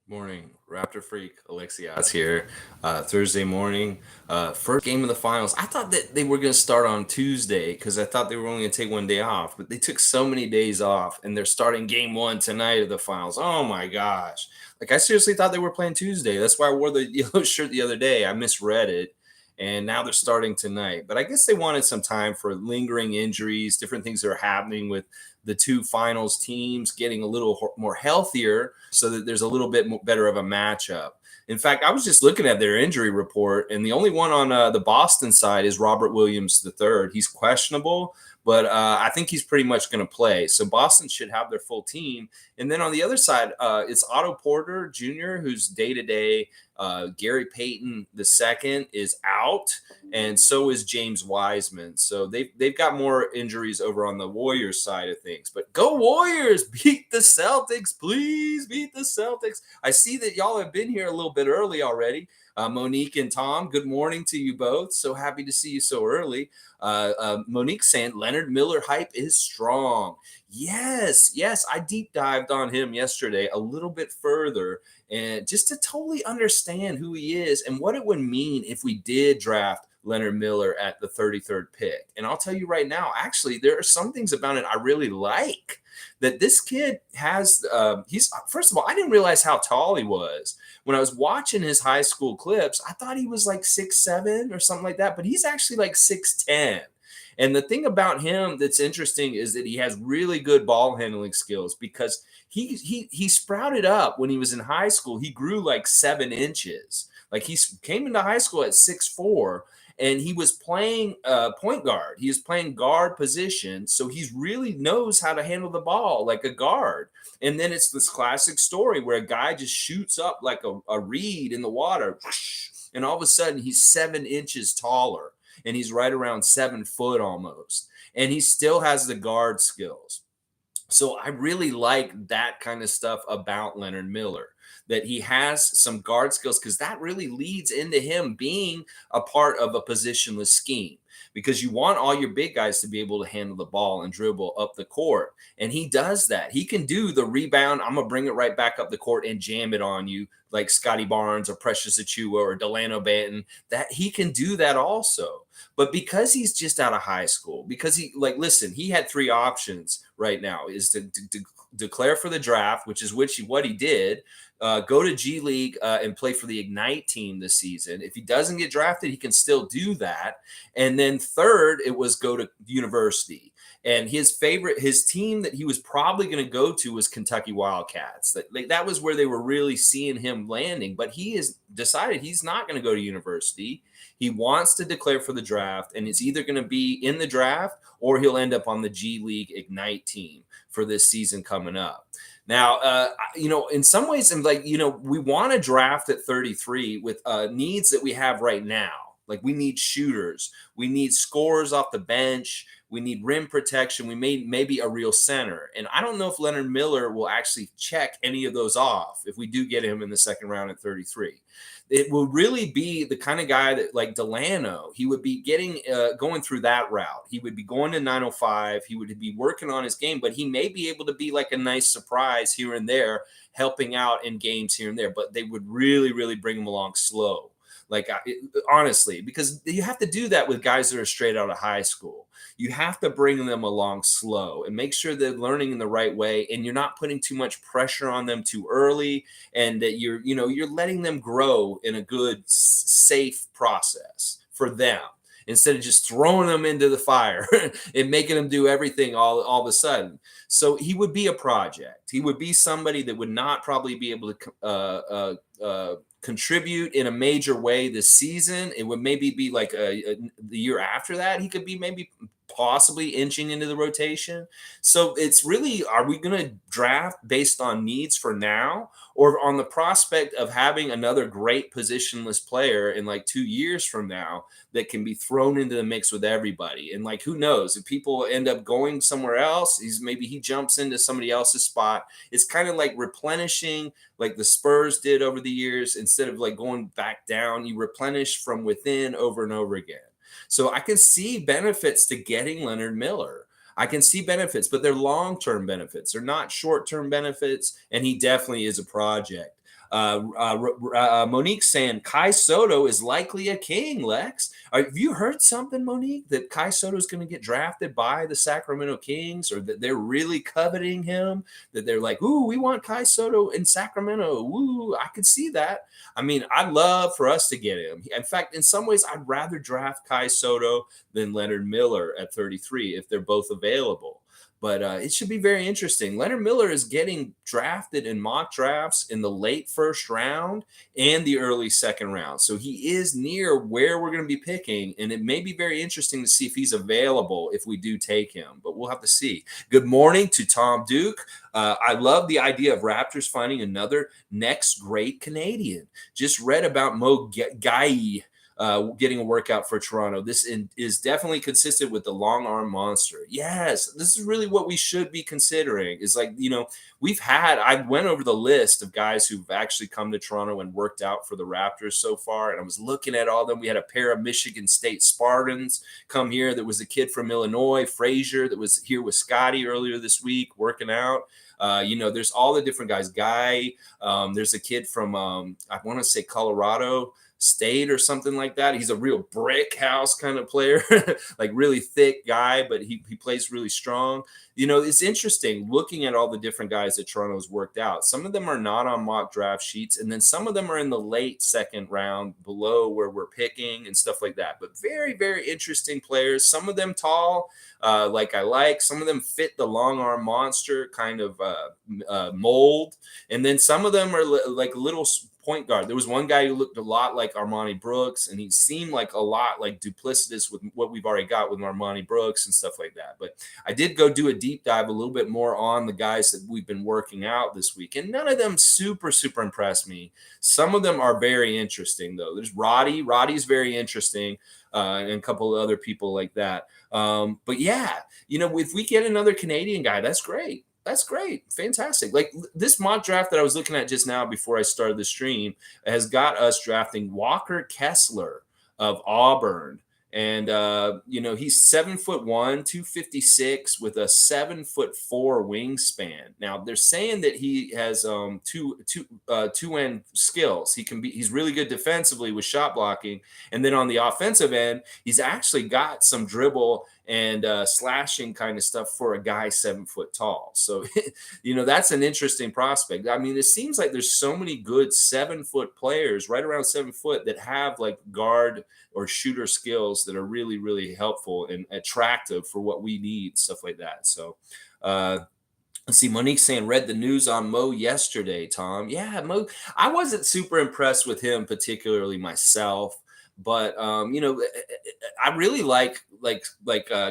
Morning, Raptor Freak, Alexios here. Thursday morning, first game of the finals. I thought that they were going to start on Tuesday because I thought they were only going to take one day off, but they took so many days off and they're starting game one tonight of the finals. Oh my gosh. Like, I seriously thought they were playing Tuesday. That's why I wore the yellow shirt the other day. I misread it. And now they're starting tonight. But I guess they wanted some time for lingering injuries, different things that are happening with the two finals teams getting a little more healthier so that there's a little bit better of a matchup. In fact, I was just looking at their injury report, and the only one on the Boston side is Robert Williams III. He's questionable, but I think he's pretty much going to play. So Boston should have their full team. And then on the other side, it's Otto Porter Jr., who's day to day. Gary Payton II is out, and so is James Wiseman. So they've got more injuries over on the Warriors side of things. But go Warriors! Beat the Celtics, please beat the Celtics. I see that y'all have been here a little bit early already. Monique and Tom, good morning to you both. So happy to see you so early. Monique saying Leonard Miller hype is strong. Yes, I deep dived on him yesterday a little bit further, and just to totally understand who he is and what it would mean if we did draft Leonard Miller at the 33rd pick. And I'll tell you right now, actually, there are some things about it I really like. That this kid has, he's, first of all, I didn't realize how tall he was. When I was watching his high school clips, I thought he was like 6'7" or something like that, but he's actually like 6'10". And the thing about him that's interesting is that he has really good ball handling skills because he sprouted up when he was in high school. He grew like 7 inches. Like he came into high school at 6'4", and he was playing point guard. He was playing guard position, so he really knows how to handle the ball like a guard. And then it's this classic story where a guy just shoots up like a reed in the water, and all of a sudden he's 7 inches taller, and he's right around 7 foot almost, and he still has the guard skills. So I really like that kind of stuff about Leonard Miller, that he has some guard skills because that really leads into him being a part of a positionless scheme, because you want all your big guys to be able to handle the ball and dribble up the court. And he does that. He can do the rebound. I'm going to bring it right back up the court and jam it on you like Scotty Barnes or Precious Achua or Delano Banton. That he can do that also. But because he's just out of high school, because listen, he had three options right now: is to declare for the draft, which is what he did, go to G League and play for the Ignite team this season. If he doesn't get drafted, he can still do that. And then third, it was go to university. And his team that he was probably going to go to was Kentucky Wildcats. That was where they were really seeing him landing. But he has decided he's not going to go to university. He wants to declare for the draft, and it's either going to be in the draft or he'll end up on the G League Ignite team for this season coming up. Now, in some ways, I'm like, we want to draft at 33 with needs that we have right now. Like, we need shooters, we need scorers off the bench, we need rim protection, we maybe a real center. And I don't know if Leonard Miller will actually check any of those off if we do get him in the second round at 33. It will really be the kind of guy that, like Delano, he would be going through that route. He would be going to 905. He would be working on his game, but he may be able to be like a nice surprise here and there, helping out in games here and there. But they would really, really bring him along slow. Honestly, because you have to do that with guys that are straight out of high school. You have to bring them along slow and make sure they're learning in the right way, and you're not putting too much pressure on them too early, and that you're letting them grow in a good, safe process for them, instead of just throwing them into the fire and making them do everything all of a sudden. So he would be a project. He would be somebody that would not probably be able to contribute in a major way this season. It would maybe be like the year after that. He could be maybe possibly inching into the rotation. So it's really, are we going to draft based on needs for now, or on the prospect of having another great positionless player in like 2 years from now that can be thrown into the mix with everybody? And like, who knows, if people end up going somewhere else, maybe he jumps into somebody else's spot. It's kind of like replenishing, like the Spurs did over the years. Instead of like going back down, you replenish from within over and over again. So I can see benefits to getting Leonard Miller. I can see benefits, but they're long-term benefits. They're not short-term benefits, and he definitely is a project. Monique saying Kai Soto is likely a king, Lex. Have you heard something, Monique, that Kai Soto is going to get drafted by the Sacramento Kings, or that they're really coveting him? That they're like, ooh, we want Kai Soto in Sacramento. Ooh, I could see that. I mean, I'd love for us to get him. In fact, in some ways, I'd rather draft Kai Soto than Leonard Miller at 33 if they're both available. But it should be very interesting. Leonard Miller is getting drafted in mock drafts in the late first round and the early second round. So he is near where we're going to be picking. And it may be very interesting to see if he's available if we do take him. But we'll have to see. Good morning to Tom Duke. I love the idea of Raptors finding another next great Canadian. Just read about Mo Gai getting a workout for Toronto. This is definitely consistent with the long arm monster. Yes, this is really what we should be considering. Is like, I went over the list of guys who've actually come to Toronto and worked out for the Raptors so far. And I was looking at all of them. We had a pair of Michigan State Spartans come here. There was a kid from Illinois, Frazier, that was here with Scotty earlier this week working out. There's all the different guys. There's a kid from, I want to say Colorado State or something like that. He's a real brick house kind of player, like really thick guy, but he plays really strong. It's interesting looking at all the different guys that Toronto's worked out. Some of them are not on mock draft sheets, and then some of them are in the late second round below where we're picking and stuff like that. But very, very interesting players. Some of them tall, like I like. Some of them fit the long arm monster kind of mold. And then some of them are like little point guard. There was one guy who looked a lot like Armani Brooks, and he seemed like a lot like duplicitous with what we've already got with Armani Brooks and stuff like that. But I did go do a deep dive a little bit more on the guys that we've been working out this week, and none of them super impressed me. Some of them are very interesting, though. There's Roddy's very interesting, and a couple of other people like that. But yeah, if we get another Canadian guy, that's great. That's great. Fantastic. Like this mock draft that I was looking at just now before I started the stream has got us drafting Walker Kessler of Auburn. And, he's 7'1", 256 with a 7'4" wingspan. Now they're saying that he has two-end skills. He's really good defensively with shot blocking. And then on the offensive end, he's actually got some dribble and slashing kind of stuff for a guy 7 foot tall. So, that's an interesting prospect. I mean, it seems like there's so many good 7 foot players right around 7 foot that have like guard or shooter skills that are really, really helpful and attractive for what we need, stuff like that. So, let's see, Monique saying, read the news on Mo yesterday, Tom. Yeah, Mo, I wasn't super impressed with him particularly myself. But I really like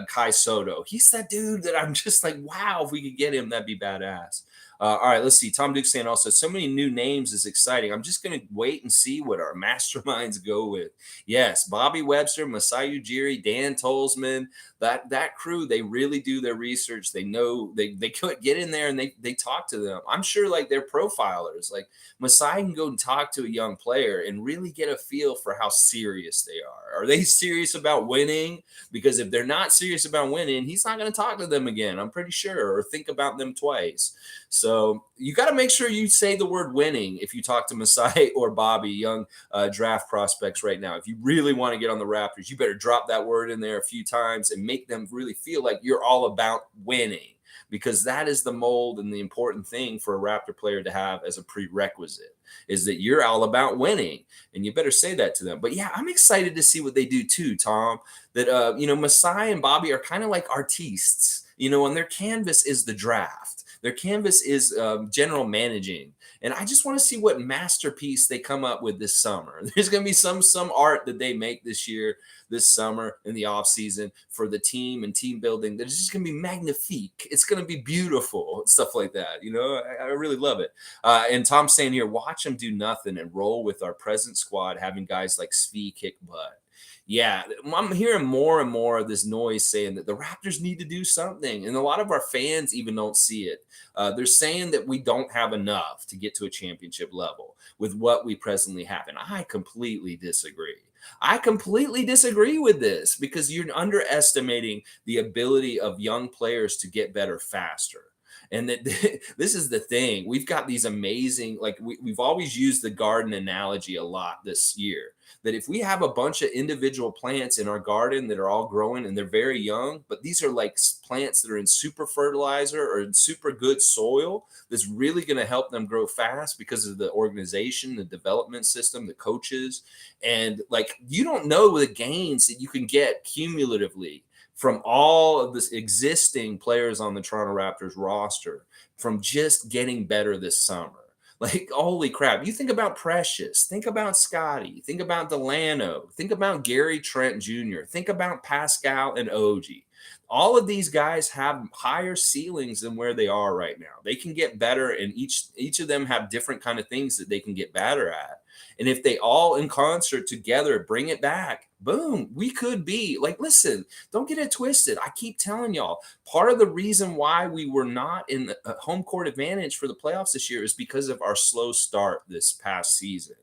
Kai Soto. He's that dude that I'm just like, wow, if we could get him, that'd be badass. All right, let's see. Tom Duke saying also, so many new names is exciting. I'm just going to wait and see what our masterminds go with. Yes, Bobby Webster, Masai Ujiri, Dan Tolzman, that crew, they really do their research. They know they could get in there and they talk to them. I'm sure like they're profilers. Like Masai can go and talk to a young player and really get a feel for how serious they are. Are they serious about winning? Because if they're not serious about winning, he's not going to talk to them again, I'm pretty sure, or think about them twice. So you got to make sure you say the word winning if you talk to Masai or Bobby, young draft prospects right now. If you really want to get on the Raptors, you better drop that word in there a few times and make them really feel like you're all about winning, because that is the mold and the important thing for a Raptor player to have as a prerequisite, is that you're all about winning, and you better say that to them. But yeah, I'm excited to see what they do too, Tom, that, Masai and Bobby are kind of like artistes, and their canvas is the draft. Their canvas is general managing. And I just want to see what masterpiece they come up with this summer. There's going to be some art that they make this summer in the off season for the team and team building. That is just going to be magnifique. It's going to be beautiful, stuff like that. I really love it. And Tom's saying here, watch them do nothing and roll with our present squad, having guys like Svi kick butt. Yeah, I'm hearing more and more of this noise saying that the Raptors need to do something. And a lot of our fans even don't see it. They're saying that we don't have enough to get to a championship level with what we presently have. And I completely disagree. I completely disagree with this, because you're underestimating the ability of young players to get better faster. And that this is the thing. We've got these amazing, like we've always used the garden analogy a lot this year. That if we have a bunch of individual plants in our garden that are all growing and they're very young, but these are like plants that are in super fertilizer or in super good soil, that's really going to help them grow fast because of the organization, the development system, the coaches. And like, you don't know the gains that you can get cumulatively from all of this existing players on the Toronto Raptors roster from just getting better this summer. Like, holy crap. You think about Precious, think about Scotty, think about Delano, think about Gary Trent Jr., think about Pascal and OG. All of these guys have higher ceilings than where they are right now. They can get better, and each of them have different kind of things that they can get better at. And if they all in concert together bring it back, boom, we could be like, listen, don't get it twisted. I keep telling y'all, part of the reason why we were not in the home court advantage for the playoffs this year is because of our slow start this past season.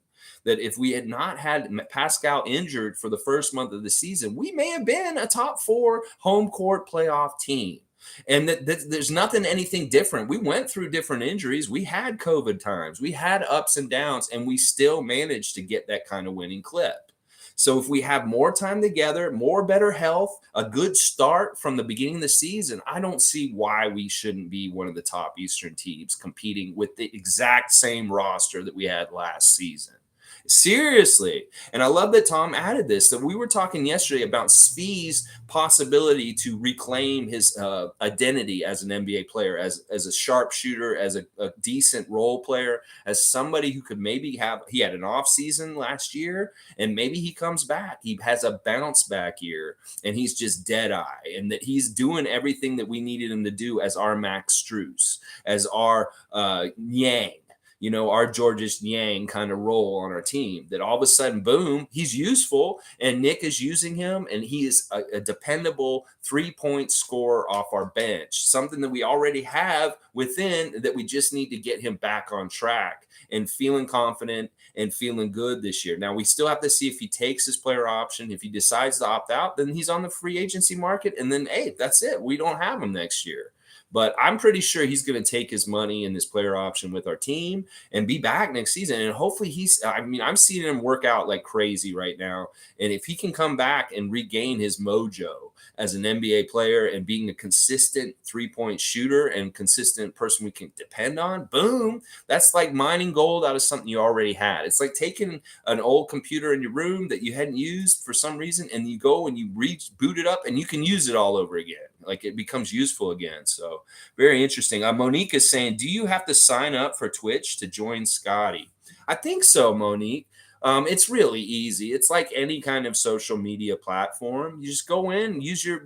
That if we had not had Pascal injured for the first month of the season, we may have been a top 4 home court playoff team. And that there's anything different. We went through different injuries. We had COVID times. We had ups and downs, and we still managed to get that kind of winning clip. So if we have more time together, more better health, a good start from the beginning of the season, I don't see why we shouldn't be one of the top Eastern teams competing with the exact same roster that we had last season. Seriously. And I love that Tom added this, that we were talking yesterday about Svi's possibility to reclaim his identity as an NBA player, as a sharpshooter, as a decent role player, as somebody who could maybe he had an off season last year, and maybe he comes back. He has a bounce back year, and he's just dead eye, and that he's doing everything that we needed him to do as our Max Strus, as our Yang, our Georges Yang kind of role on our team, that all of a sudden, boom, he's useful, and Nick is using him, and he is a dependable 3-point scorer off our bench, something that we already have within, that we just need to get him back on track and feeling confident and feeling good this year. Now, we still have to see if he takes his player option. If he decides to opt out, then he's on the free agency market, and then, hey, that's it. We don't have him next year. But I'm pretty sure he's going to take his money and his player option with our team and be back next season. And hopefully I'm seeing him work out like crazy right now. And if he can come back and regain his mojo as an NBA player and being a consistent 3-point shooter and consistent person we can depend on, boom, that's like mining gold out of something you already had. It's like taking an old computer in your room that you hadn't used for some reason, and you go and you boot it up and you can use it all over again. Like, it becomes useful again. So very interesting. Monique is saying, do you have to sign up for Twitch to join Scotty? I think so, Monique. It's really easy. It's like any kind of social media platform. You just go in, use your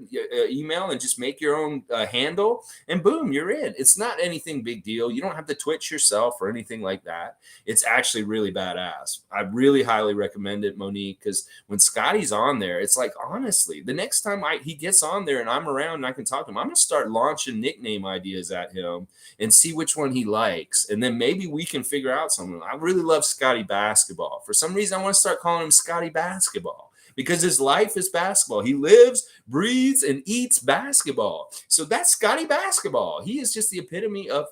email, and just make your own handle, and boom, you're in. It's not anything big deal. You don't have to Twitch yourself or anything like that. It's actually really badass. I really highly recommend it, Monique, because when Scotty's on there, it's like, honestly, the next time he gets on there and I'm around and I can talk to him, I'm going to start launching nickname ideas at him and see which one he likes. And then maybe we can figure out something. I really love Scotty basketball. For some reason, I want to start calling him Scotty basketball because his life is basketball. He lives, breathes, and eats basketball. So that's Scotty basketball. He is just the epitome of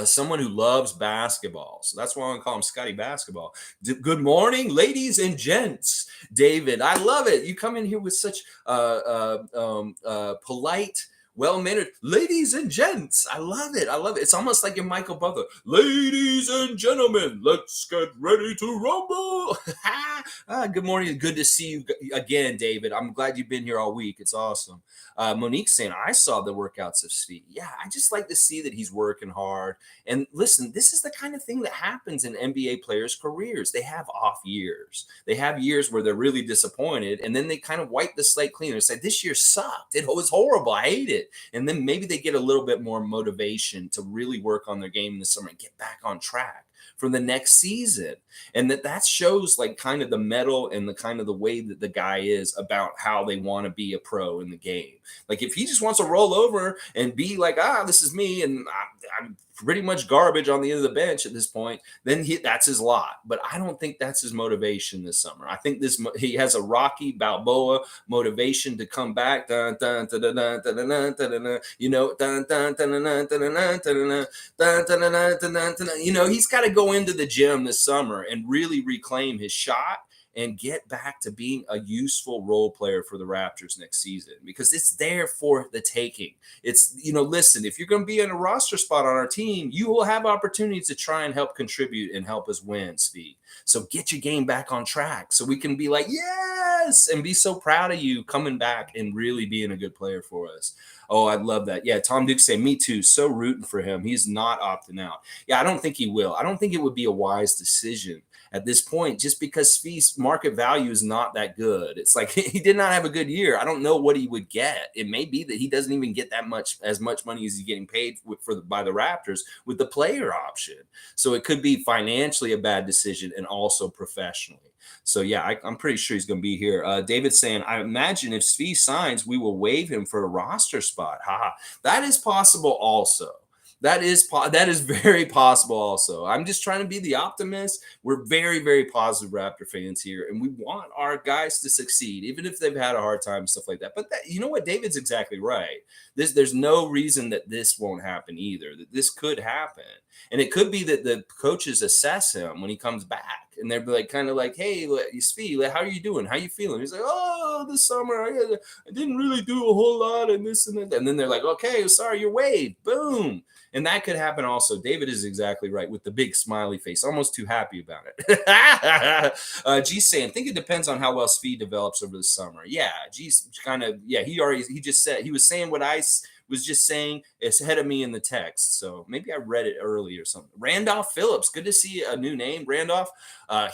someone who loves basketball. So that's why I'm going to call him Scotty basketball. Good morning, ladies and gents. David, I love it. You come in here with such polite, well-mannered, ladies and gents. I love it. I love it. It's almost like your Michael Butler. Ladies and gentlemen, let's get ready to rumble. Good morning. Good to see you again, David. I'm glad you've been here all week. It's awesome. Monique's saying, I saw the workouts of Svi. Yeah, I just like to see that he's working hard. And listen, this is the kind of thing that happens in NBA players' careers. They have off years. They have years where they're really disappointed, and then they kind of wipe the slate clean and say, this year sucked. It was horrible. I hate it. And then maybe they get a little bit more motivation to really work on their game in the summer and get back on track for the next season. And that shows like kind of the mettle and the kind of the way that the guy is about how they want to be a pro in the game. Like, if he just wants to roll over and be like, this is me, and pretty much garbage on the end of the bench at this point, then that's his lot. But I don't think that's his motivation this summer. I think he has a Rocky Balboa motivation to come back. Dun, dun, dun, dun, dun, dun, dun, dun, dun, dun, you know, dun, dun, dun, dun, dun, dun, dun, dun, dun, dun, dun, dun, dun, dun, dun. You know, he's got to go into the gym this summer and really reclaim his shot and get back to being a useful role player for the Raptors next season, because it's there for the taking. It's, listen, if you're going to be in a roster spot on our team, you will have opportunities to try and help contribute and help us win, Speed. So get your game back on track so we can be like, yes, and be so proud of you coming back and really being a good player for us. Oh, I love that. Yeah, Tom Duke say, me too. So rooting for him. He's not opting out. Yeah, I don't think he will. I don't think it would be a wise decision at this point, just because Spieth's market value is not that good. It's like he did not have a good year. I don't know what he would get. It may be that he doesn't even get as much money as he's getting paid by the Raptors with the player option. So it could be financially a bad decision and also professionally. So yeah, I'm pretty sure he's going to be here. David's saying, I imagine if Spieth signs, we will waive him for a roster spot. Haha, that is possible also. That is very possible also. I'm just trying to be the optimist. We're very, very positive Raptor fans here, and we want our guys to succeed, even if they've had a hard time and stuff like that. But you know what? David's exactly right. There's no reason that this won't happen either, that this could happen. And it could be that the coaches assess him when he comes back, and they're like, kind of like, hey, Speed, how are you doing? How you feeling? He's like, oh, this summer I didn't really do a whole lot and this and that. And then they're like, okay, sorry, you're waived. Boom. And that could happen also. David is exactly right with the big smiley face, almost too happy about it. G's saying, I think it depends on how well Speed develops over the summer. Yeah, G's kind of, yeah, he just said, he was saying what I was just saying. It's ahead of me in the text. So maybe I read it early or something. Randolph Phillips, good to see a new name. Randolph,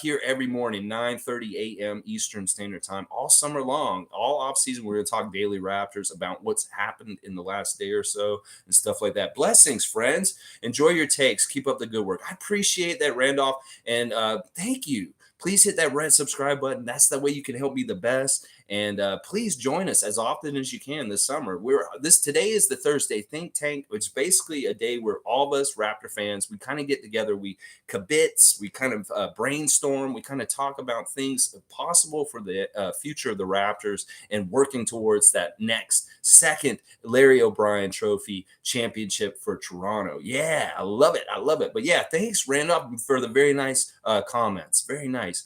here every morning, 9:30 a.m. Eastern Standard Time, all summer long, all off season. We're going to talk daily Raptors about what's happened in the last day or so and stuff like that. Blessings, friends. Enjoy your takes. Keep up the good work. I appreciate that, Randolph. And thank you. Please hit that red subscribe button. That's the way you can help me the best. And please join us as often as you can this summer. Today is the Thursday Think Tank, which is basically a day where all of us Raptor fans, we kind of get together, we kibitz, we kind of brainstorm, we kind of talk about things possible for the future of the Raptors and working towards that next second Larry O'Brien Trophy championship for Toronto. Yeah, I love it. I love it. But yeah, thanks, Randolph, for the very nice comments. Very nice.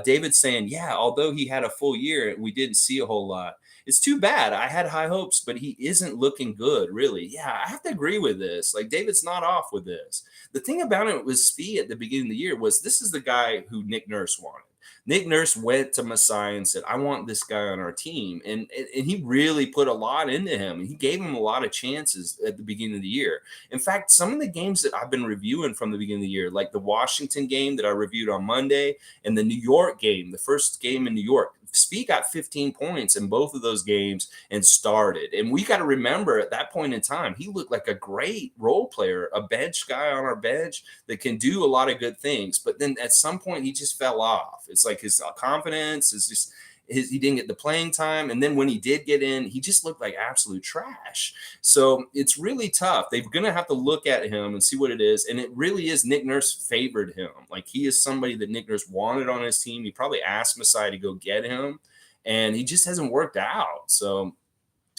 David's saying, yeah, although he had a full year, we didn't see a whole lot. It's too bad. I had high hopes, but he isn't looking good, really. Yeah, I have to agree with this. Like, David's not off with this. The thing about it was Spee at the beginning of the year was this is the guy who Nick Nurse wanted. Nick Nurse went to Masai and said, I want this guy on our team. And he really put a lot into him. And he gave him a lot of chances at the beginning of the year. In fact, some of the games that I've been reviewing from the beginning of the year, like the Washington game that I reviewed on Monday and the New York game, the first game in New York, Spee got 15 points in both of those games and started. And we got to remember at that point in time, he looked like a great role player, a bench guy on our bench that can do a lot of good things. But then at some point, he just fell off. It's like his confidence is just he didn't get the playing time. And then when he did get in, he just looked like absolute trash. So it's really tough. They're going to have to look at him and see what it is. And it really is Nick Nurse favored him. Like, he is somebody that Nick Nurse wanted on his team. He probably asked Masai to go get him, and he just hasn't worked out. So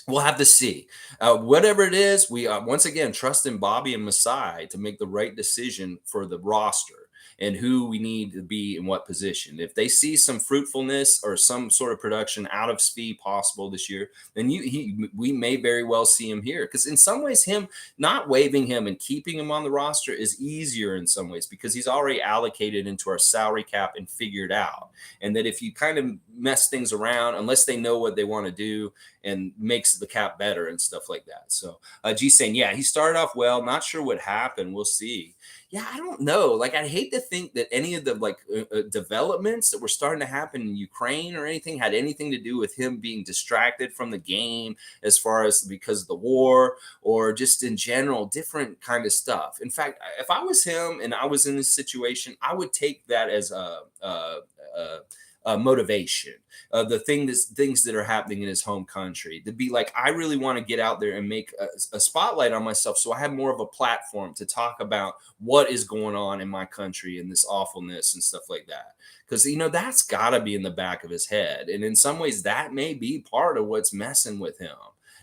we'll have to see. Whatever it is, we once again trust in Bobby and Masai to make the right decision for the roster and who we need to be in what position. If they see some fruitfulness or some sort of production out of Spee possible this year, then we may very well see him here. Because in some ways, him not waiving him and keeping him on the roster is easier in some ways because he's already allocated into our salary cap and figured out. And that if you kind of mess things around, unless they know what they want to do and makes the cap better and stuff like that. So G saying, yeah, he started off well. Not sure what happened. We'll see. Yeah, I don't know. Like, I'd hate to think that any of the developments that were starting to happen in Ukraine or anything had anything to do with him being distracted from the game, as far as because of the war or just in general, different kind of stuff. In fact, if I was him and I was in this situation, I would take that as a motivation, things that are happening in his home country, to be like, I really want to get out there and make a spotlight on myself, so I have more of a platform to talk about what is going on in my country and this awfulness and stuff like that. Because that's got to be in the back of his head, and in some ways that may be part of what's messing with him,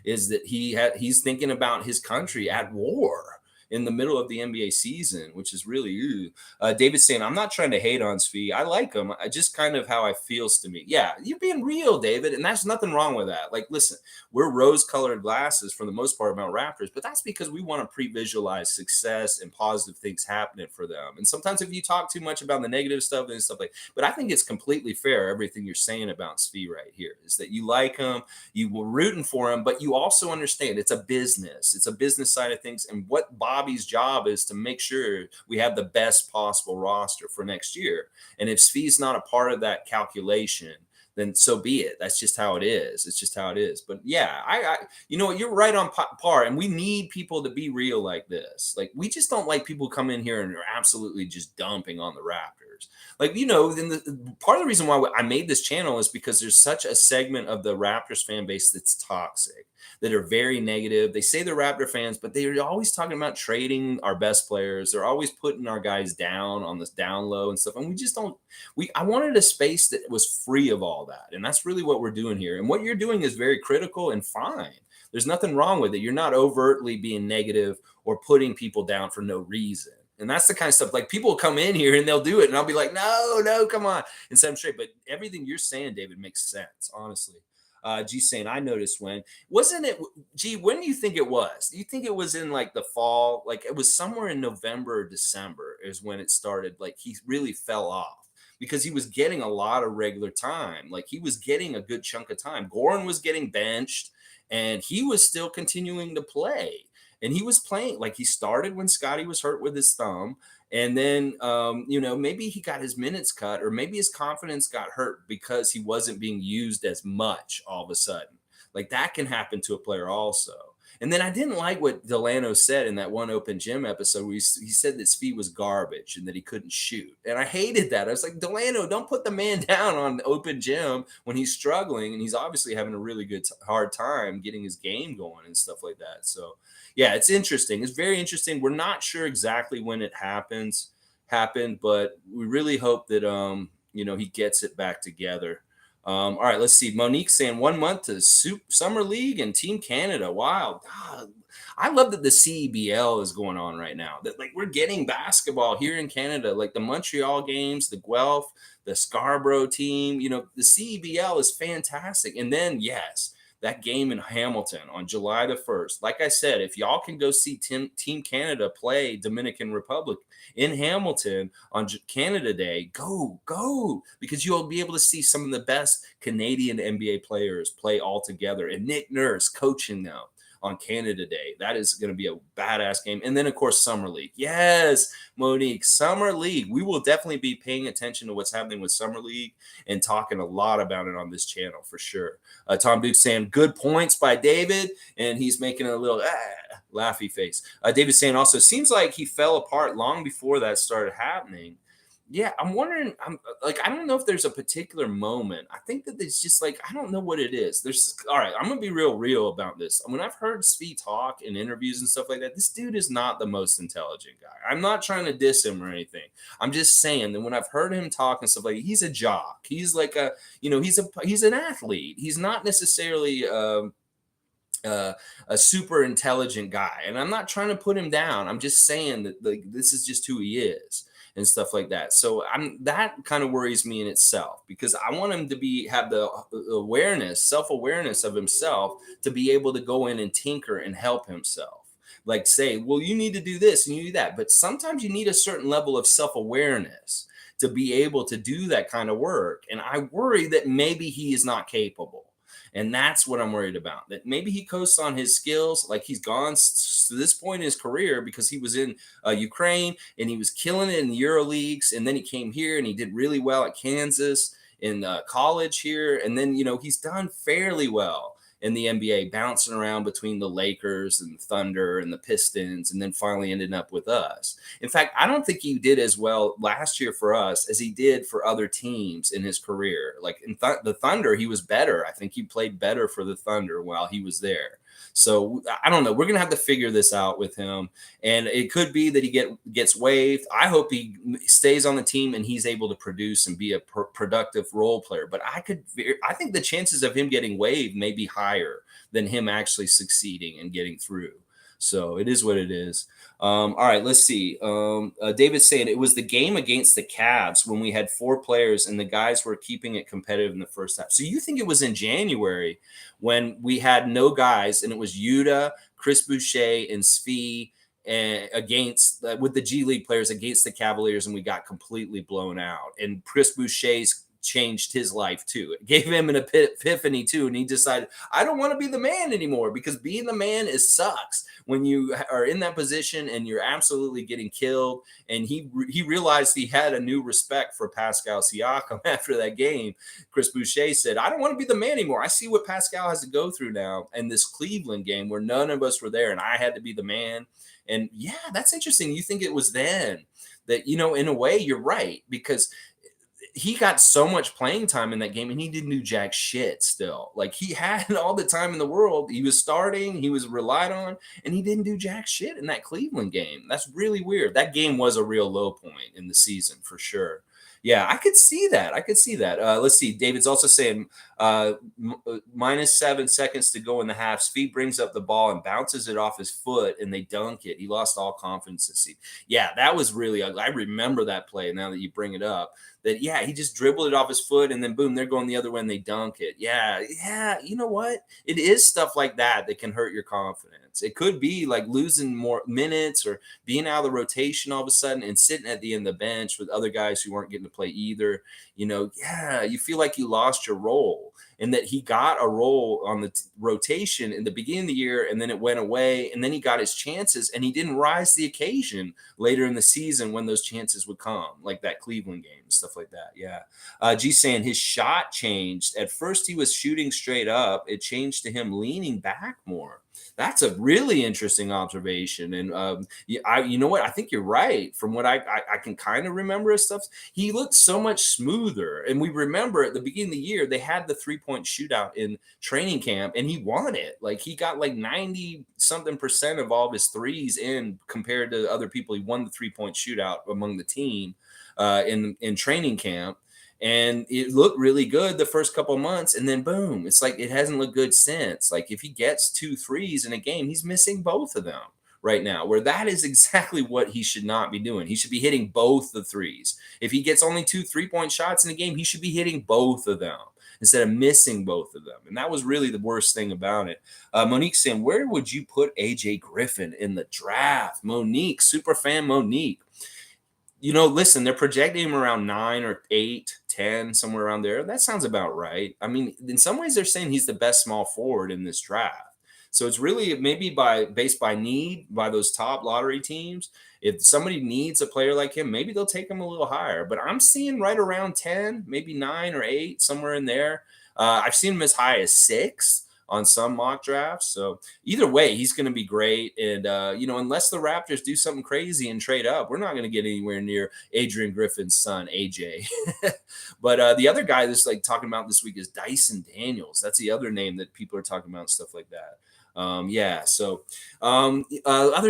is that he's thinking about his country at war in the middle of the NBA season, which is really David saying, I'm not trying to hate on Svi. I like him. I just kind of how I feels to me. Yeah, you're being real, David. And that's nothing wrong with that. Like, listen, we're rose-colored glasses for the most part about Raptors, but that's because we want to pre-visualize success and positive things happening for them. And sometimes if you talk too much about the negative stuff and stuff but I think it's completely fair, everything you're saying about Svi right here, is that you like him, you were rooting for him, but you also understand it's a business. It's a business side of things. And what Bobby's job is to make sure we have the best possible roster for next year. And if Svi's not a part of that calculation, then so be it. That's just how it is. It's just how it is. But yeah, I you know what, you're right on par. And we need people to be real like this. Like, we just don't like people come in here and are absolutely just dumping on the Raptors. Like, then the part of the reason why I made this channel is because there's such a segment of the Raptors fan base that's toxic, that are very negative. They say they're Raptor fans, but they're always talking about trading our best players. They're always putting our guys down on this down low and stuff. And we just don't, I wanted a space that was free of all that. And that's really what we're doing here. And what you're doing is very critical and fine. There's nothing wrong with it. You're not overtly being negative or putting people down for no reason. And that's the kind of stuff, like, people come in here and they'll do it, and I'll be like, no, come on, and set them straight. But everything you're saying, David, makes sense, honestly. G saying, I noticed wasn't it, G, when do you think it was? Do you think it was in like the fall? Like, it was somewhere in November or December is when it started. Like, he really fell off because he was getting a lot of regular time. Like, he was getting a good chunk of time. Goran was getting benched and he was still continuing to play. And he was playing, like, he started when Scotty was hurt with his thumb. And then, maybe he got his minutes cut, or maybe his confidence got hurt because he wasn't being used as much all of a sudden. Like, that can happen to a player also. And then I didn't like what Delano said in that one Open Gym episode where he said that Svi was garbage and that he couldn't shoot. And I hated that. I was like, Delano, don't put the man down on Open Gym when he's struggling. And he's obviously having a really hard time getting his game going and stuff like that. So, yeah, it's interesting. It's very interesting. We're not sure exactly when it happened, but we really hope that, he gets it back together. All right, let's see. Monique saying 1 month to Summer League and Team Canada. Wow. God, I love that the CEBL is going on right now. That, like, we're getting basketball here in Canada, like the Montreal games, the Guelph, the Scarborough team. The CEBL is fantastic. And then, yes, that game in Hamilton on July the 1st. Like I said, if y'all can go see Team Canada play Dominican Republic in Hamilton on Canada Day, go, because you'll be able to see some of the best Canadian NBA players play all together, and Nick Nurse coaching them on Canada Day. That is going to be a badass game. And then, of course, Summer League. Yes, Monique, Summer League. We will definitely be paying attention to what's happening with Summer League and talking a lot about it on this channel for sure. Tom Duke saying, good points by David, and he's making a little laughy face. David saying also, seems like he fell apart long before that started happening. Yeah, I'm wondering, I don't know if there's a particular moment. I think that it's just like, I don't know what it is. All right, I'm going to be real about this. When I've heard Svi talk in interviews and stuff like that, this dude is not the most intelligent guy. I'm not trying to diss him or anything. I'm just saying that when I've heard him talk and stuff like that, he's a jock. He's like he's an athlete. He's not necessarily a super intelligent guy. And I'm not trying to put him down. I'm just saying that, like, this is just who he is and stuff like that. So that kind of worries me in itself, because I want him to have the self-awareness of himself, to be able to go in and tinker and help himself. Like, say, well, you need to do this and you do that. But sometimes you need a certain level of self-awareness to be able to do that kind of work. And I worry that maybe he is not capable. And that's what I'm worried about, that maybe he coasts on his skills. Like, he's gone to this point in his career because he was in Ukraine and he was killing it in the Euro leagues. And then he came here and he did really well at Kansas in college here. And then, he's done fairly well in the NBA, bouncing around between the Lakers and Thunder and the Pistons, and then finally ended up with us. In fact, I don't think he did as well last year for us as he did for other teams in his career. Like in the Thunder, he was better. I think he played better for the Thunder while he was there. So I don't know. We're gonna have to figure this out with him, and it could be that he gets waived. I hope he stays on the team and he's able to produce and be a productive role player. But I think the chances of him getting waived may be higher than him actually succeeding and getting through. So it is what it is. All right, let's see. David's saying it was the game against the Cavs when we had 4 players and the guys were keeping it competitive in the first half. So you think it was in January when we had no guys and it was Yuta, Chris Boucher, and Svi and against with the G League players against the Cavaliers, and we got completely blown out. And Chris Boucher's changed his life too. It gave him an epiphany too, and he decided, I don't want to be the man anymore, because being the man sucks when you are in that position and you're absolutely getting killed. And he realized he had a new respect for Pascal Siakam after that game. Chris Boucher said, I don't want to be the man anymore. I see what Pascal has to go through now in this Cleveland game where none of us were there and I had to be the man. And yeah, that's interesting. You think it was then that, in a way you're right, because he got so much playing time in that game and he didn't do jack shit still. Like, he had all the time in the world. He was starting, he was relied on, and he didn't do jack shit in that Cleveland game. That's really weird. That game was a real low point in the season for sure. Yeah, I could see that. Let's see. David's also saying minus 7 seconds to go in the half. Speed brings up the ball and bounces it off his foot, and they dunk it. He lost all confidence this season. Yeah, that was really ugly. I remember that play now that you bring it up. That, yeah, he just dribbled it off his foot, and then boom, they're going the other way and they dunk it. Yeah, you know what? It is stuff like that that can hurt your confidence. It could be like losing more minutes or being out of the rotation all of a sudden and sitting at the end of the bench with other guys who weren't getting to play either. You feel like you lost your role, and that he got a role on the rotation in the beginning of the year, and then it went away, and then he got his chances, and he didn't rise to the occasion later in the season when those chances would come, like that Cleveland game and stuff like that. Yeah. G saying his shot changed. At first he was shooting straight up. It changed to him leaning back more. That's a really interesting observation. And you know what? I think you're right. From what I can kind of remember his stuff, he looked so much smoother. And we remember at the beginning of the year, they had the 3-point shootout in training camp, and he won it. Like, he got like 90 something percent of all of his threes in compared to other people. He won the 3-point shootout among the team in training camp. And it looked really good the first couple of months, and then boom, it's like it hasn't looked good since. Like, if he gets 2 threes in a game, he's missing both of them right now, where that is exactly what he should not be doing. He should be hitting both the threes. If he gets only 2 3-point shots in a game, he should be hitting both of them instead of missing both of them. And that was really the worst thing about it. Monique saying, where would you put AJ Griffin in the draft? Monique, super fan Monique. Listen, they're projecting him around 9 or 8, 10, somewhere around there. That sounds about right. I mean, in some ways, they're saying he's the best small forward in this draft. So it's really maybe based by need by those top lottery teams. If somebody needs a player like him, maybe they'll take him a little higher. But I'm seeing right around 10, maybe 9 or 8, somewhere in there. I've seen him as high as 6 on some mock drafts. So either way, he's going to be great. And, unless the Raptors do something crazy and trade up, we're not going to get anywhere near Adrian Griffin's son, AJ. But the other guy that's like talking about this week is Dyson Daniels. That's the other name that people are talking about and stuff like that. Other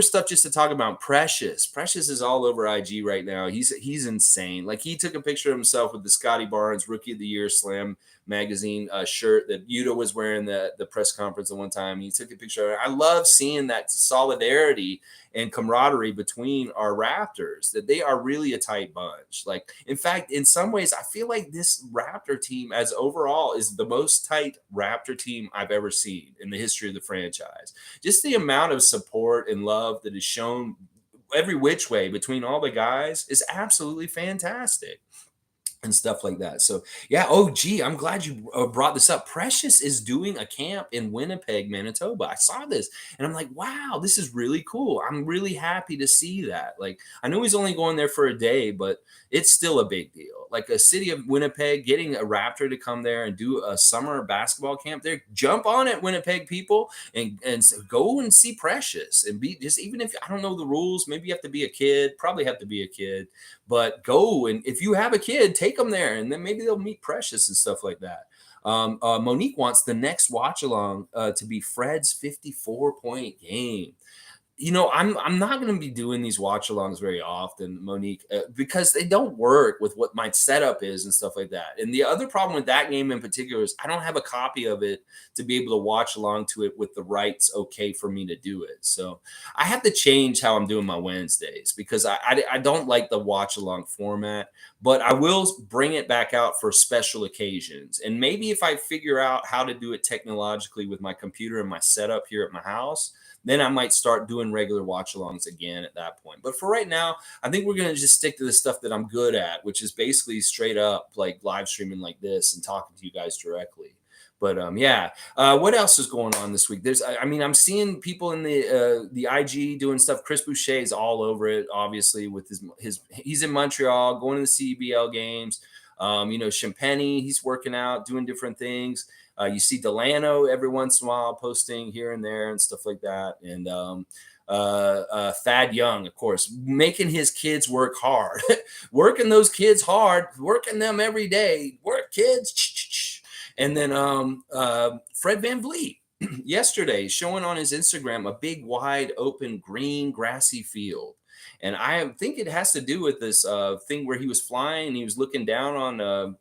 stuff just to talk about. Precious is all over IG right now. He's insane. Like, he took a picture of himself with the Scotty Barnes Rookie of the Year Slam magazine shirt that Yuta was wearing the press conference at one time. He took a picture of it. I love seeing that solidarity and camaraderie between our Raptors, that they are really a tight bunch. Like, in fact, in some ways, I feel like this Raptor team as overall is the most tight Raptor team I've ever seen in the history of the franchise. Just the amount of support and love that is shown every which way between all the guys is absolutely fantastic. and stuff like that. So yeah. Oh, gee, I'm glad you brought this up. Precious is doing a camp in Winnipeg, Manitoba. I saw this, and I'm like, wow, this is really cool. I'm really happy to see that. Like, I know he's only going there for a day, but it's still a big deal. Like a city of Winnipeg getting a Raptor to come there and do a summer basketball camp there. Jump on it, Winnipeg people, and go and see Precious and be just, even if I don't know the rules, maybe you have to be a kid. Probably have to be a kid, but go, and if you have a kid, take them there, and then maybe they'll meet Precious and stuff like that. Monique wants the next watch along to be Fred's 54-point game. I'm not going to be doing these watch alongs very often, Monique, because they don't work with what my setup is and stuff like that. And the other problem with that game in particular is I don't have a copy of it to be able to watch along to it with the rights okay for me to do it. So I have to change how I'm doing my Wednesdays, because I don't like the watch along format, but I will bring it back out for special occasions. And maybe if I figure out how to do it technologically with my computer and my setup here at my house, then I might start doing regular watch alongs again at that point. But for right now, I think we're going to just stick to the stuff that I'm good at, which is basically straight up like live streaming like this and talking to you guys directly. But yeah, what else is going on this week? I'm seeing people in the IG doing stuff. Chris Boucher is all over it, obviously, with his he's in Montreal going to the CBL games. Champagne, he's working out, doing different things. You see Delano every once in a while posting here and there and stuff like that. And Thad Young, of course, making his kids work hard, working those kids hard, working them every day. Work, kids. And then Fred Van Vliet yesterday showing on his Instagram a big, wide open, green, grassy field. And I think it has to do with this thing where he was flying and he was looking down on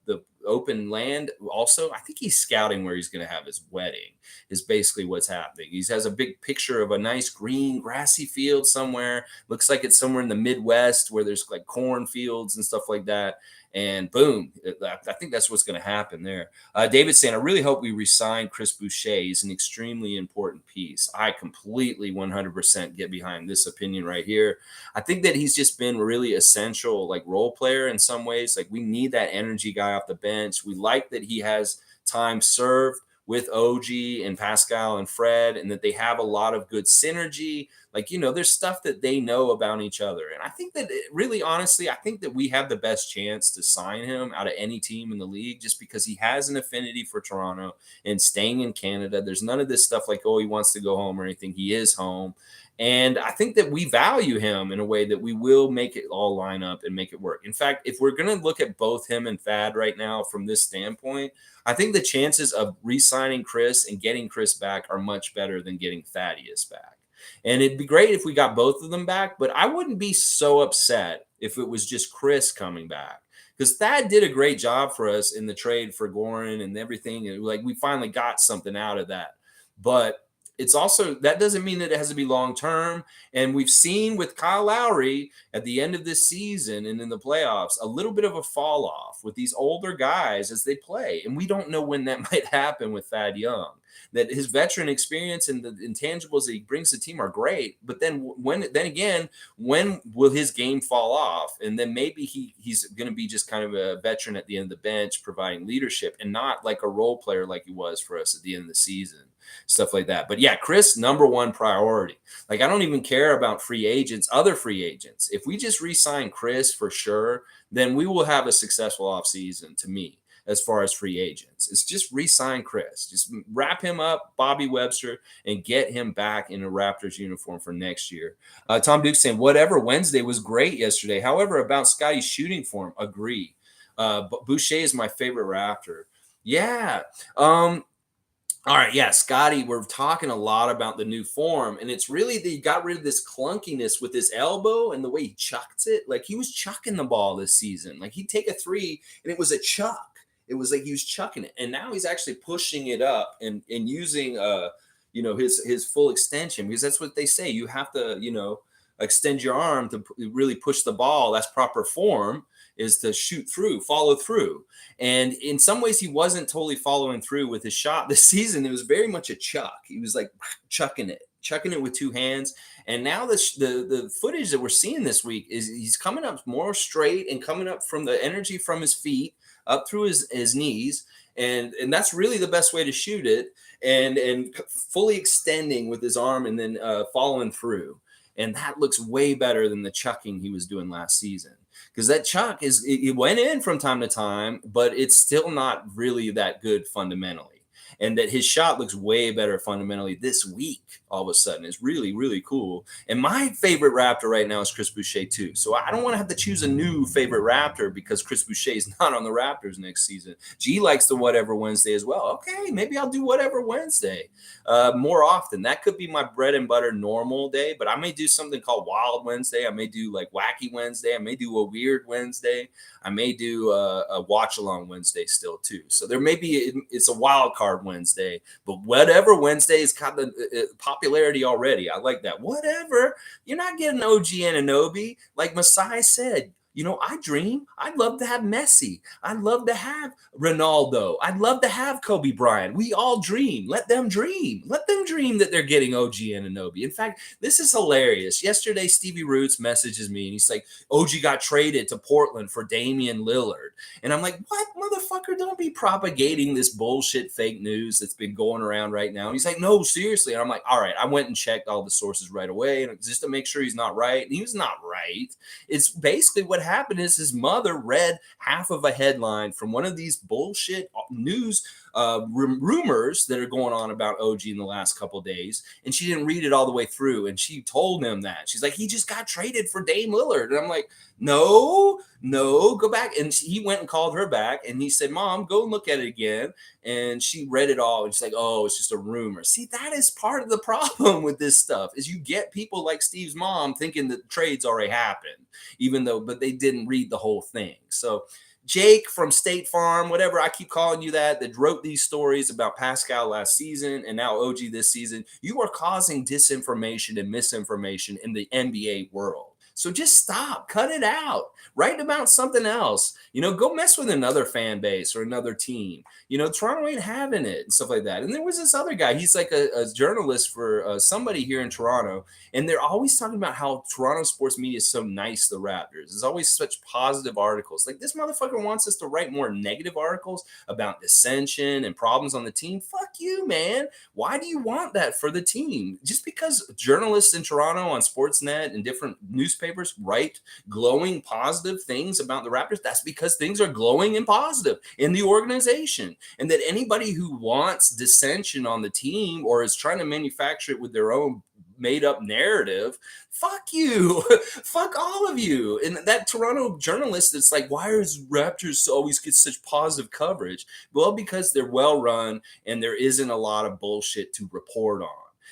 the open land. Also, I think he's scouting where he's going to have his wedding, is basically what's happening. He has a big picture of a nice green grassy field somewhere. Looks like it's somewhere in the Midwest where there's like cornfields and stuff like that. And boom, I think that's what's going to happen there. David's saying, I really hope we resign Chris Boucher. He's an extremely important piece. I completely 100% get behind this opinion right here. I think that he's just been really essential, like role player in some ways. Like, we need that energy guy off the bench. We like that he has time served with OG and Pascal and Fred, and that they have a lot of good synergy. Like, there's stuff that they know about each other. And I think that really, honestly, I think that we have the best chance to sign him out of any team in the league, just because he has an affinity for Toronto and staying in Canada. There's none of this stuff like, oh, he wants to go home or anything. He is home. And I think that we value him in a way that we will make it all line up and make it work. In fact, if we're going to look at both him and Thad right now from this standpoint, I think the chances of re-signing Chris and getting Chris back are much better than getting Thaddeus back. And it'd be great if we got both of them back, but I wouldn't be so upset if it was just Chris coming back, because Thad did a great job for us in the trade for Goran and everything. And like, we finally got something out of that. But it's also, that doesn't mean that it has to be long term. And we've seen with Kyle Lowry at the end of this season and in the playoffs, a little bit of a fall off with these older guys as they play. And we don't know when that might happen with Thad Young. That his veteran experience and the intangibles that he brings to the team are great, but then when will his game fall off? And then maybe he's going to be just kind of a veteran at the end of the bench, providing leadership, and not like a role player like he was for us at the end of the season, stuff like that. But yeah, Chris, number one priority. Like, I don't even care about other free agents. If we just re-sign Chris for sure, then we will have a successful offseason, to me. As far as free agents, it's just re-sign Chris, just wrap him up, Bobby Webster, and get him back in a Raptors uniform for next year. Tom Duke saying, whatever, Wednesday was great yesterday. However, about Scotty's shooting form, agree. Boucher is my favorite Raptor. Yeah. All right, yeah, Scotty, we're talking a lot about the new form, and it's really that he got rid of this clunkiness with his elbow and the way he chucked it. Like, he was chucking the ball this season. Like, he'd take a three, and it was a chuck. It was like he was chucking it, and now he's actually pushing it up and using his full extension, because that's what they say. You have to extend your arm to really push the ball. That's proper form, is to shoot through, follow through. And in some ways, he wasn't totally following through with his shot this season. It was very much a chuck. He was like chucking it, chucking it with two hands. And now the footage that we're seeing this week is he's coming up more straight and coming up from the energy from his feet up through his knees. And that's really the best way to shoot it, and fully extending with his arm and then following through. And that looks way better than the chucking he was doing last season, because that chuck it went in from time to time, but it's still not really that good fundamentally. And that his shot looks way better fundamentally this week. All of a sudden, is really, really cool. And my favorite Raptor right now is Chris Boucher too. So I don't want to have to choose a new favorite Raptor because Chris Boucher is not on the Raptors next season. G likes the whatever Wednesday as well. Okay, maybe I'll do whatever Wednesday more often. That could be my bread and butter normal day, but I may do something called Wild Wednesday. I may do like Wacky Wednesday. I may do a Weird Wednesday. I may do a watch along Wednesday still too. So there may be, it's a wild card Wednesday, but whatever Wednesday has got the popularity already. I like that. Whatever. You're not getting OG Anunoby. Like Masai said, I'd love to have Messi. I'd love to have Ronaldo. I'd love to have Kobe Bryant. We all dream. Let them dream. Let them dream that they're getting OG Anunoby. In fact, this is hilarious. Yesterday, Stevie Roots messages me and he's like, OG got traded to Portland for Damian Lillard. And I'm like, what, motherfucker? Don't be propagating this bullshit fake news that's been going around right now. And he's like, no, seriously. And I'm like, all right, I went and checked all the sources right away just to make sure he's not right. And he was not right. It's basically what happened is his mother read half of a headline from one of these bullshit news rumors that are going on about OG in the last couple of days, and she didn't read it all the way through, and she told him that. She's like, he just got traded for Dame Lillard. And I'm like, no, go back. And he went and called her back, and he said, Mom, go and look at it again. And she read it all, and she's like, oh, it's just a rumor. See, that is part of the problem with this stuff, is you get people like Steve's mom thinking that trades already happened, but they didn't read the whole thing. So Jake from State Farm, whatever, I keep calling you that wrote these stories about Pascal last season and now OG this season, you are causing disinformation and misinformation in the NBA world. So just stop, cut it out, write about something else, go mess with another fan base or another team. Toronto ain't having it and stuff like that. And there was this other guy, he's like a journalist for somebody here in Toronto. And they're always talking about how Toronto sports media is so nice to the Raptors. There's always such positive articles. Like, this motherfucker wants us to write more negative articles about dissension and problems on the team. Fuck you, man. Why do you want that for the team? Just because journalists in Toronto on Sportsnet and different newspapers write glowing positive things about the Raptors, that's because things are glowing and positive in the organization. And that anybody who wants dissension on the team or is trying to manufacture it with their own made up narrative, fuck you. Fuck all of you. And that Toronto journalist, it's like, why is Raptors always get such positive coverage? Well, because they're well run and there isn't a lot of bullshit to report on.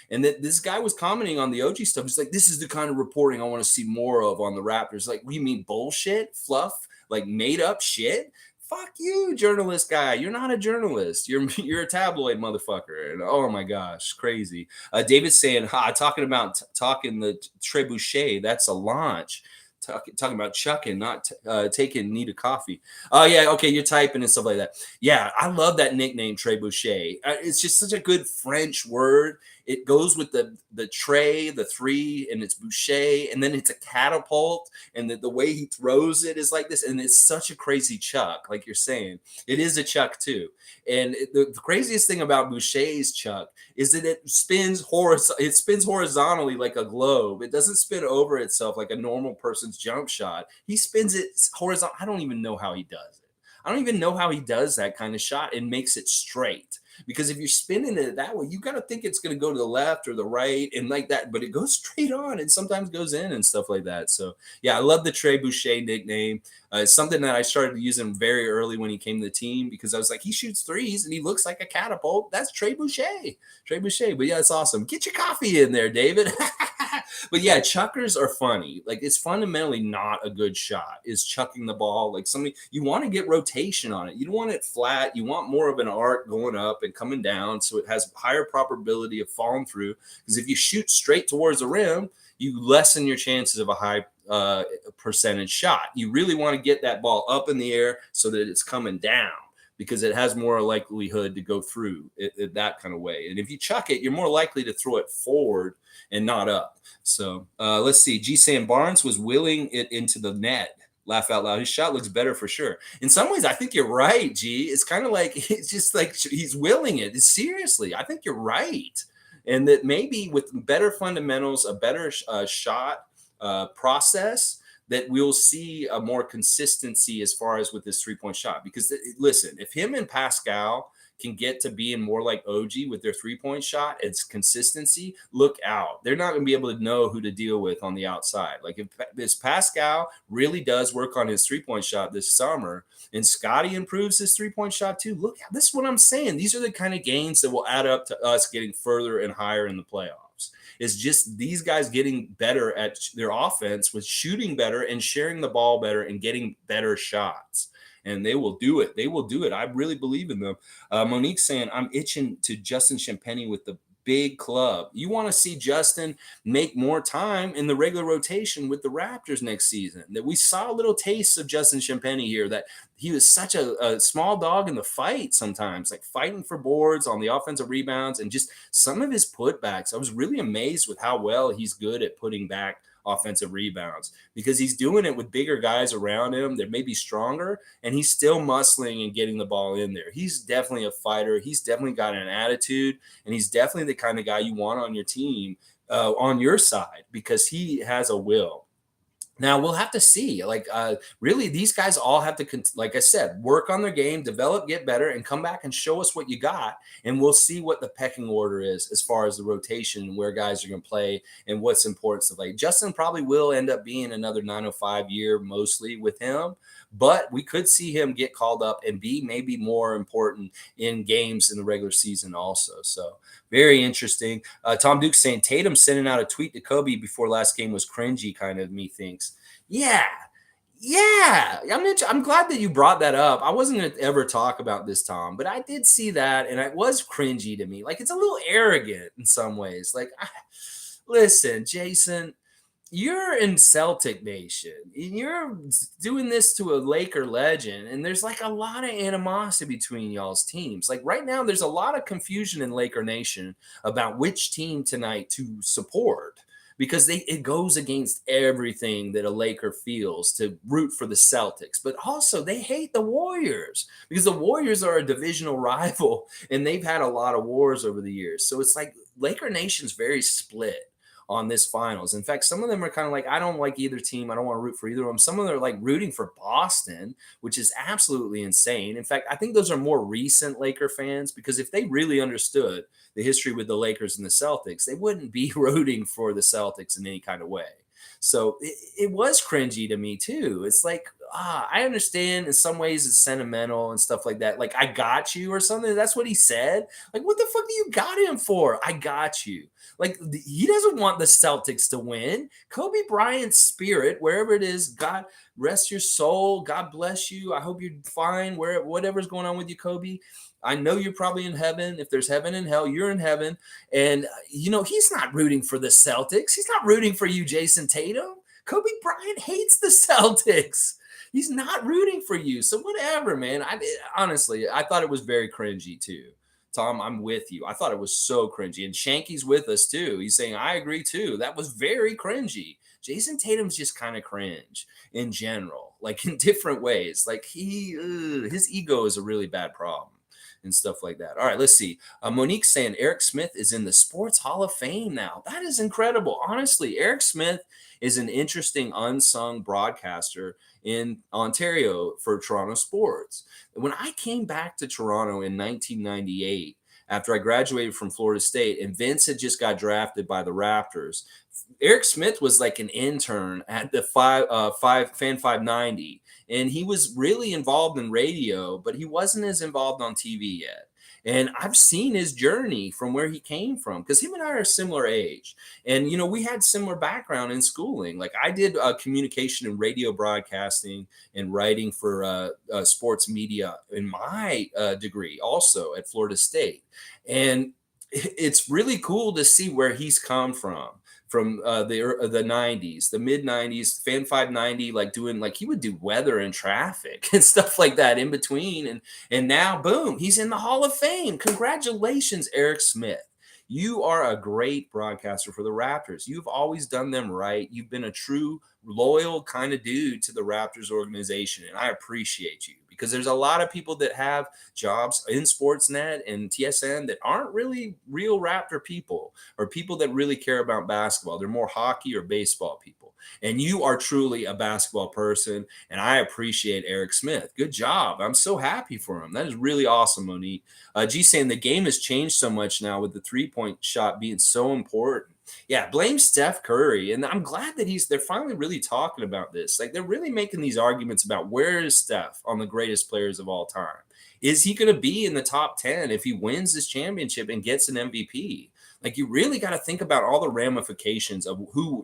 And that this guy was commenting on the OG stuff. He's like, this is the kind of reporting I want to see more of on the Raptors. Like, what do you mean, bullshit, fluff, like made up shit? Fuck you, journalist guy. You're not a journalist. You're a tabloid motherfucker. And oh my gosh, crazy. David's saying, talking the trebuchet. That's a launch. Talking about chucking, not taking need a coffee. Oh yeah, okay, you're typing and stuff like that. Yeah, I love that nickname, trebuchet. It's just such a good French word. It goes with the tray, the three, and it's boucher, and then it's a catapult, and the way he throws it is like this, and it's such a crazy chuck, like you're saying. It is a chuck too. And the craziest thing about Boucher's chuck is that it spins horizontally like a globe. It doesn't spin over itself like a normal person's jump shot. He spins it horizontal. I don't even know how he does it. I don't even know how he does that kind of shot and makes it straight. Because if you're spinning it that way, you got to think it's going to go to the left or the right and like that, but it goes straight on and sometimes goes in and stuff like that. So yeah, I love the Trebuchet nickname. It's something that I started using very early when he came to the team, because I was like, he shoots threes and he looks like a catapult. That's Trebuchet. But yeah, it's awesome. Get your coffee in there, David. But yeah, chuckers are funny. Like, it's fundamentally not a good shot, is chucking the ball. Like, you want to get rotation on it. You don't want it flat. You want more of an arc going up and coming down, so it has higher probability of falling through. Because if you shoot straight towards the rim, you lessen your chances of a high percentage shot. You really want to get that ball up in the air so that it's coming down, because it has more likelihood to go through that kind of way. And if you chuck it, you're more likely to throw it forward and not up. So let's see. G. Sam Barnes was willing it into the net. Laugh out loud. His shot looks better for sure. In some ways, I think you're right, G. It's kind of like it's just like he's willing it. Seriously, I think you're right, and that maybe with better fundamentals, a better shot process, that we'll see a more consistency as far as with this 3-point shot. Because listen, if him and Pascal can get to being more like OG with their 3-point shot, it's consistency. Look out. They're not going to be able to know who to deal with on the outside. Like if Pascal really does work on his 3-point shot this summer and Scotty improves his 3-point shot too, look, this is what I'm saying. These are the kind of gains that will add up to us getting further and higher in the playoffs. It's just these guys getting better at their offense with shooting better and sharing the ball better and getting better shots. And they will do it. They will do it. I really believe in them. Monique saying, I'm itching to Justin Champagnie with the big club. You want to see Justin make more time in the regular rotation with the Raptors next season. That we saw little tastes of Justin Champagnie here, that he was such a small dog in the fight sometimes, like fighting for boards on the offensive rebounds and just some of his putbacks. I was really amazed with how well he's good at putting back offensive rebounds, because he's doing it with bigger guys around him that may be stronger, and he's still muscling and getting the ball in there. He's definitely a fighter. He's definitely got an attitude, and he's definitely the kind of guy you want on your team, on your side, because he has a will. Now we'll have to see. Really, these guys all have to, like I said, work on their game, develop, get better, and come back and show us what you got. And we'll see what the pecking order is as far as the rotation, where guys are going to play, and what's important to play. Justin probably will end up being another 905 year mostly with him, but we could see him get called up and be maybe more important in games in the regular season also. So very interesting. Tom Duke saying Tatum sending out a tweet to Kobe before last game was cringy, kind of, me thinks. Yeah. I'm glad that you brought that up. I wasn't going to ever talk about this, Tom, but I did see that, and it was cringy to me. Like, it's a little arrogant in some ways. Like, listen, Jason, you're in Celtic Nation, and you're doing this to a Laker legend, and there's like a lot of animosity between y'all's teams. Like right now, there's a lot of confusion in Laker Nation about which team tonight to support, because it goes against everything that a Laker feels to root for the Celtics. But also they hate the Warriors, because the Warriors are a divisional rival, and they've had a lot of wars over the years. So it's like Laker Nation's very split on this finals. In fact, some of them are kind of like, I don't like either team. I don't want to root for either of them. Some of them are like rooting for Boston, which is absolutely insane. In fact, I think those are more recent Laker fans, because if they really understood the history with the Lakers and the Celtics, they wouldn't be rooting for the Celtics in any kind of way. So it was cringy to me too. It's like, I understand in some ways it's sentimental and stuff like that. Like, I got you or something. That's what he said. Like, what the fuck do you got him for? I got you. Like, he doesn't want the Celtics to win. Kobe Bryant's spirit, wherever it is, God rest your soul. God bless you. I hope you're fine. Whatever's going on with you, Kobe. I know you're probably in heaven. If there's heaven and hell, you're in heaven. And, he's not rooting for the Celtics. He's not rooting for you, Jason Tatum. Kobe Bryant hates the Celtics. He's not rooting for you. So whatever, man. Honestly, I thought it was very cringy too. Tom, I'm with you. I thought it was so cringy. And Shanky's with us too. He's saying, I agree too. That was very cringy. Jason Tatum's just kind of cringe in general, like in different ways. Like his ego is a really bad problem and stuff like that. All right, let's see. Monique saying Eric Smith is in the Sports Hall of Fame now. That is incredible. Honestly, Eric Smith is an interesting unsung broadcaster in Ontario for Toronto sports. When I came back to Toronto in 1998, after I graduated from Florida State, and Vince had just got drafted by the Raptors, Eric Smith was like an intern at the Fan 590, and he was really involved in radio, but he wasn't as involved on TV yet. And I've seen his journey from where he came from, because him and I are a similar age. And, we had similar background in schooling. Like, I did communication and radio broadcasting and writing for sports media in my degree also at Florida State. And it's really cool to see where he's come from the 90s, the mid 90s, fan 590, like doing like he would do weather and traffic and stuff like that in between. And now, boom, he's in the Hall of Fame. Congratulations, Eric Smith. You are a great broadcaster for the Raptors. You've always done them right. You've been a true, loyal kind of dude to the Raptors organization. And I appreciate you because there's a lot of people that have jobs in Sportsnet and TSN that aren't really real Raptor people or people that really care about basketball. They're more hockey or baseball people. And you are truly a basketball person. And I appreciate Eric Smith. Good job. I'm so happy for him. That is really awesome, Monique. G saying the game has changed so much now with the 3-point shot being so important. Yeah, blame Steph Curry. And I'm glad that they're finally really talking about this. Like they're really making these arguments about where is Steph on the greatest players of all time. Is he going to be in the top 10 if he wins this championship and gets an MVP? Like you really got to think about all the ramifications of who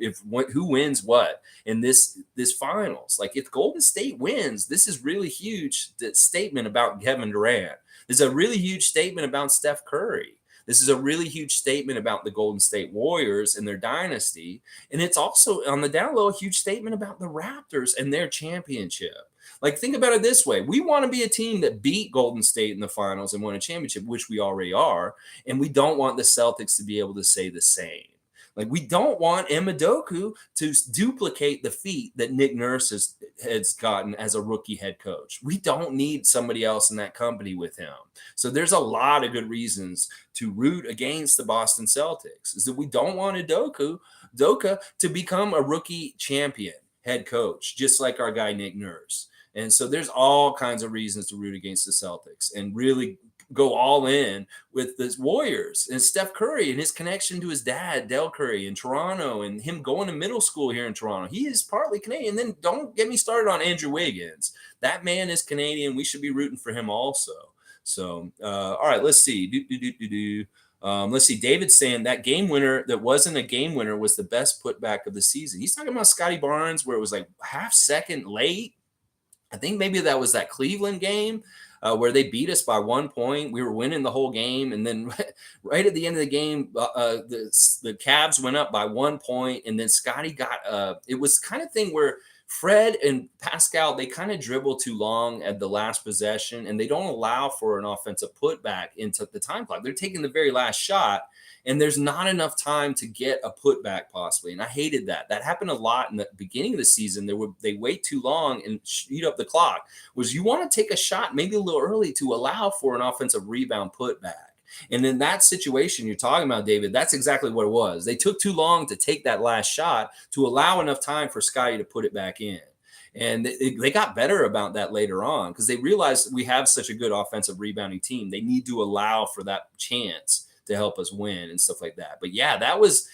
wins what in this finals. Like if Golden State wins, this is really huge statement about Kevin Durant. This is a really huge statement about Steph Curry. This is a really huge statement about the Golden State Warriors and their dynasty. And it's also on the down low, a huge statement about the Raptors and their championship. Like, think about it this way. We want to be a team that beat Golden State in the finals and won a championship, which we already are. And we don't want the Celtics to be able to say the same. Like, we don't want Doku to duplicate the feat that Nick Nurse has gotten as a rookie head coach. We don't need somebody else in that company with him. So there's a lot of good reasons to root against the Boston Celtics. Is that we don't want Doka to become a rookie champion head coach, just like our guy Nick Nurse. And so there's all kinds of reasons to root against the Celtics and really go all in with the Warriors and Steph Curry and his connection to his dad, Del Curry, in Toronto, and him going to middle school here in Toronto. He is partly Canadian. And then don't get me started on Andrew Wiggins. That man is Canadian. We should be rooting for him also. So, all right, let's see. Let's see. David's saying that game winner that wasn't a game winner was the best putback of the season. He's talking about Scotty Barnes, where it was like half second late. I think maybe that was that Cleveland game where they beat us by 1 point. We were winning the whole game. And then right at the end of the game, the Cavs went up by 1 point. And then Scotty got it was kind of thing where Fred and Pascal, they kind of dribble too long at the last possession, and they don't allow for an offensive putback into the time clock. They're taking the very last shot, and there's not enough time to get a putback possibly. And I hated that. That happened a lot in the beginning of the season. They wait too long and speed up the clock. Was you want to take a shot maybe a little early to allow for an offensive rebound putback. And in that situation you're talking about, David, that's exactly what it was. They took too long to take that last shot to allow enough time for Scotty to put it back in. And they got better about that later on because they realized we have such a good offensive rebounding team. They need to allow for that chance to help us win and stuff like that. But yeah, that was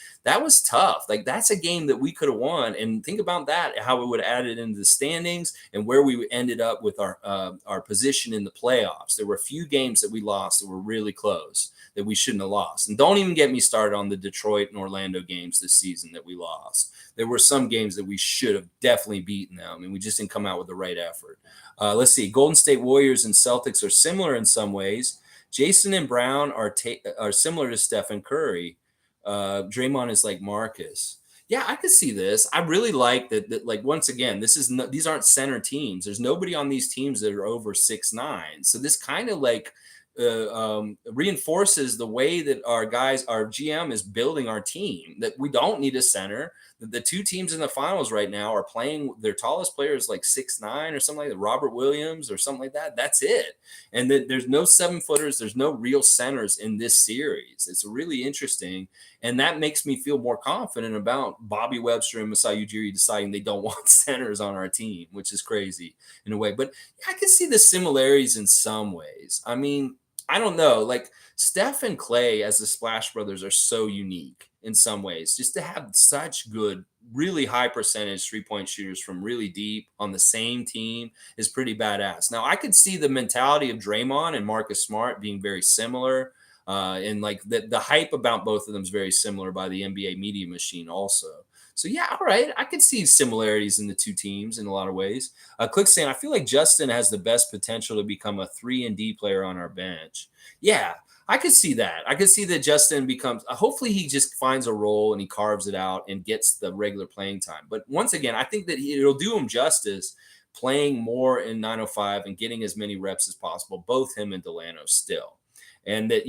tough. Like that's a game that we could have won. And think about that, how it would have added into the standings and where we ended up with our position in the playoffs. There were a few games that we lost that were really close that we shouldn't have lost. And don't even get me started on the Detroit and Orlando games this season that we lost. There were some games that we should have definitely beaten them, and we just didn't come out with the right effort. Let's see. Golden State Warriors and Celtics are similar in some ways. Jason and Brown are similar to Stephen Curry. Draymond is like Marcus. Yeah, I could see this. I really like that. Like once again, these aren't center teams. There's nobody on these teams that are over 6'9". So this kind of like reinforces the way that our GM is building our team. That we don't need a center. The two teams in the finals right now are playing their tallest players like 6'9" or something like that, Robert Williams or something like that. That's it. And there's no 7-footers. There's no real centers in this series. It's really interesting. And that makes me feel more confident about Bobby Webster and Masai Ujiri deciding they don't want centers on our team, which is crazy in a way. But I can see the similarities in some ways. I mean, I don't know. Like Steph and Clay as the Splash Brothers are so unique in some ways. Just to have such good, really high percentage 3-point shooters from really deep on the same team is pretty badass. Now, I could see the mentality of Draymond and Marcus Smart being very similar. And like the hype about both of them is very similar by the NBA media machine also. So yeah, all right, I could see similarities in the two teams in a lot of ways. Click saying, I feel like Justin has the best potential to become a 3 and D player on our bench. Yeah, I could see that. I could see that Justin becomes. Hopefully, he just finds a role and he carves it out and gets the regular playing time. But once again, I think that it'll do him justice playing more in 905 and getting as many reps as possible. Both him and Delano still. And that,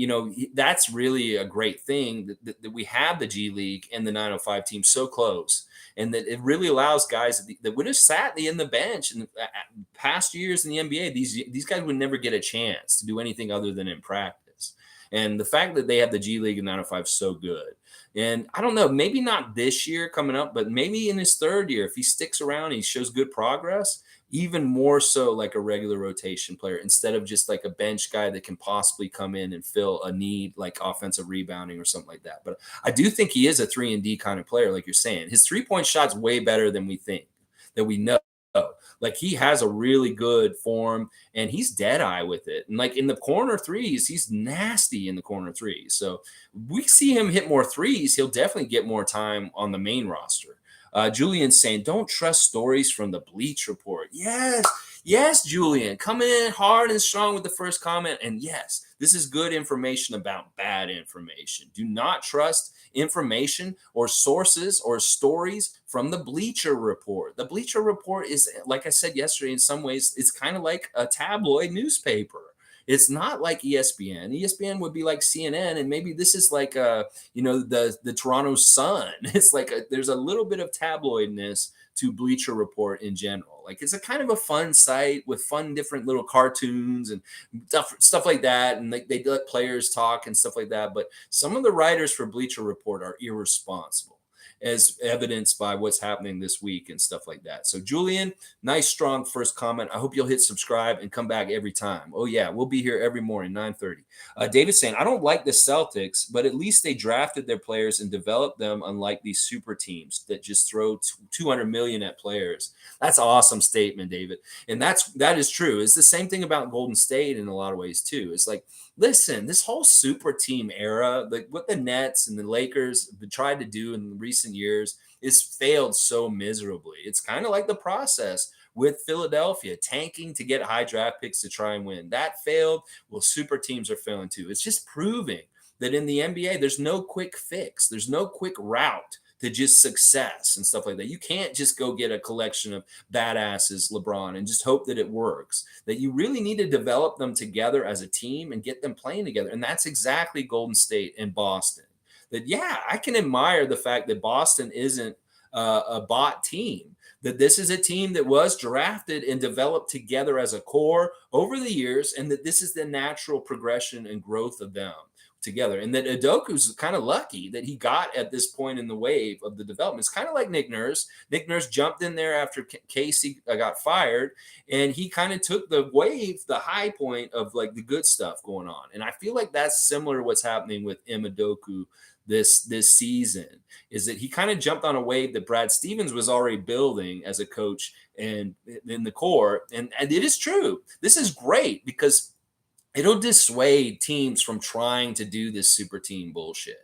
that's really a great thing that we have the G League and the 905 team so close, and that it really allows guys that would have sat in the bench in the past years in the NBA. These guys would never get a chance to do anything other than in practice. And the fact that they have the G League and 905 is so good. And I don't know, maybe not this year coming up, but maybe in his third year, if he sticks around and he shows good progress, even more so like a regular rotation player instead of just like a bench guy that can possibly come in and fill a need like offensive rebounding or something like that. But I do think he is a 3 and D kind of player, like you're saying. His 3-point shot's way better than we think, that we know. Like he has a really good form and he's dead eye with it. And like in the corner threes, he's nasty in the corner threes. So we see him hit more threes. He'll definitely get more time on the main roster. Julian's saying, don't trust stories from the Bleach Report. Yes, yes, Julian, coming in hard and strong with the first comment. And yes, this is good information about bad information. Do not trust information or sources or stories from the Bleacher Report. The Bleacher Report is, like I said yesterday, in some ways, it's kind of like a tabloid newspaper. It's not like ESPN. ESPN would be like CNN, and maybe this is like the Toronto Sun. It's like there's a little bit of tabloidness to Bleacher Report in general. Like it's a kind of a fun site with fun different little cartoons and stuff like that, and they let players talk and stuff like that. But some of the writers for Bleacher Report are irresponsible, as evidenced by what's happening this week and stuff like that. So Julian, nice strong first comment. I hope you'll hit subscribe and come back every time. Oh yeah, we'll be here every morning 9:30. David saying, I don't like the Celtics, but at least they drafted their players and developed them, unlike these super teams that just throw 200 million at players. That's an awesome statement, David. And that is true. It's the same thing about Golden State in a lot of ways too. It's like, listen, this whole super team era, like what the Nets and the Lakers have tried to do in recent years, is failed so miserably. It's kind of like the process with Philadelphia tanking to get high draft picks to try and win. That failed. Well, super teams are failing too. It's just proving that in the NBA, there's no quick fix. There's no quick route to just success and stuff like that. You can't just go get a collection of badasses, LeBron, and just hope that it works. That you really need to develop them together as a team and get them playing together. And that's exactly Golden State and Boston. That, yeah, I can admire the fact that Boston isn't a bot team. That this is a team that was drafted and developed together as a core over the years, and that this is the natural progression and growth of them together. And that Udoka's kind of lucky that he got at this point in the wave of the development. It's kind of like Nick Nurse. Nick Nurse jumped in there after Casey got fired, and he kind of took the wave, the high point of like the good stuff going on. And I feel like that's similar to what's happening with Udoka this season, is that he kind of jumped on a wave that Brad Stevens was already building as a coach and in the core. And it is true. This is great because it'll dissuade teams from trying to do this super team bullshit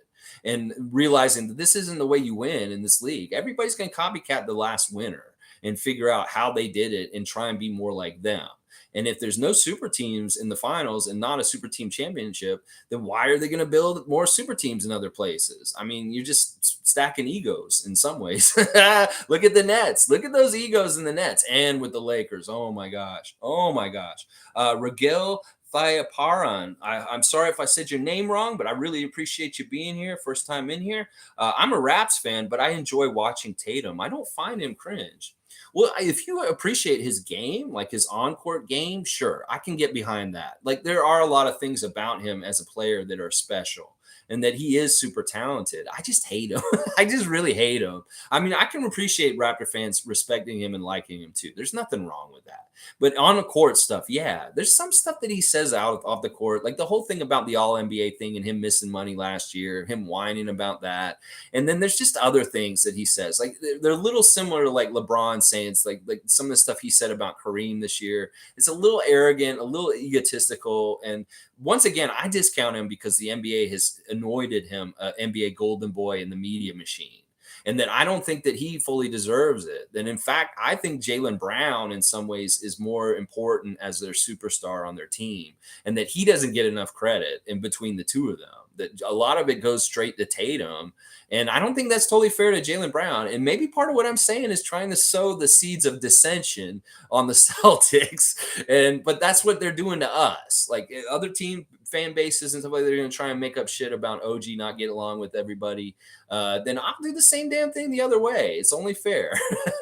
and realizing that this isn't the way you win in this league. Everybody's going to copycat the last winner and figure out how they did it and try and be more like them. And if there's no super teams in the finals and not a super team championship, then why are they going to build more super teams in other places? I mean, you're just stacking egos in some ways. Look at the Nets. Look at those egos in the Nets and with the Lakers. Oh my gosh. Oh my gosh. Regil Thayaparan. I'm sorry if I said your name wrong, but I really appreciate you being here. First time in here. I'm a Raps fan, but I enjoy watching Tatum. I don't find him cringe. Well, if you appreciate his game, like his on-court game, sure, I can get behind that. Like there are a lot of things about him as a player that are special and that he is super talented. I just hate him. I just really hate him. I mean, I can appreciate Raptor fans respecting him and liking him too. There's nothing wrong with that. But on the court stuff, yeah, there's some stuff that he says out off the court, like the whole thing about the All NBA thing and him missing money last year, him whining about that. And then there's just other things that he says, like they're a little similar to like LeBron saying, it's like some of the stuff he said about Kareem this year. It's a little arrogant, a little egotistical, and once again, I discount him because the NBA has anointed him NBA golden boy in the media machine. and that I don't think that he fully deserves it. And in fact, I think Jaylen Brown in some ways is more important as their superstar on their team, and that he doesn't get enough credit in between the two of them. That a lot of it goes straight to Tatum. And I don't think that's totally fair to Jaylen Brown. And maybe part of what I'm saying is trying to sow the seeds of dissension on the Celtics. But that's what they're doing to us. Like other team fan bases and stuff like that, they're going to try and make up shit about OG not getting along with everybody. Then I'll do the same damn thing the other way. It's only fair.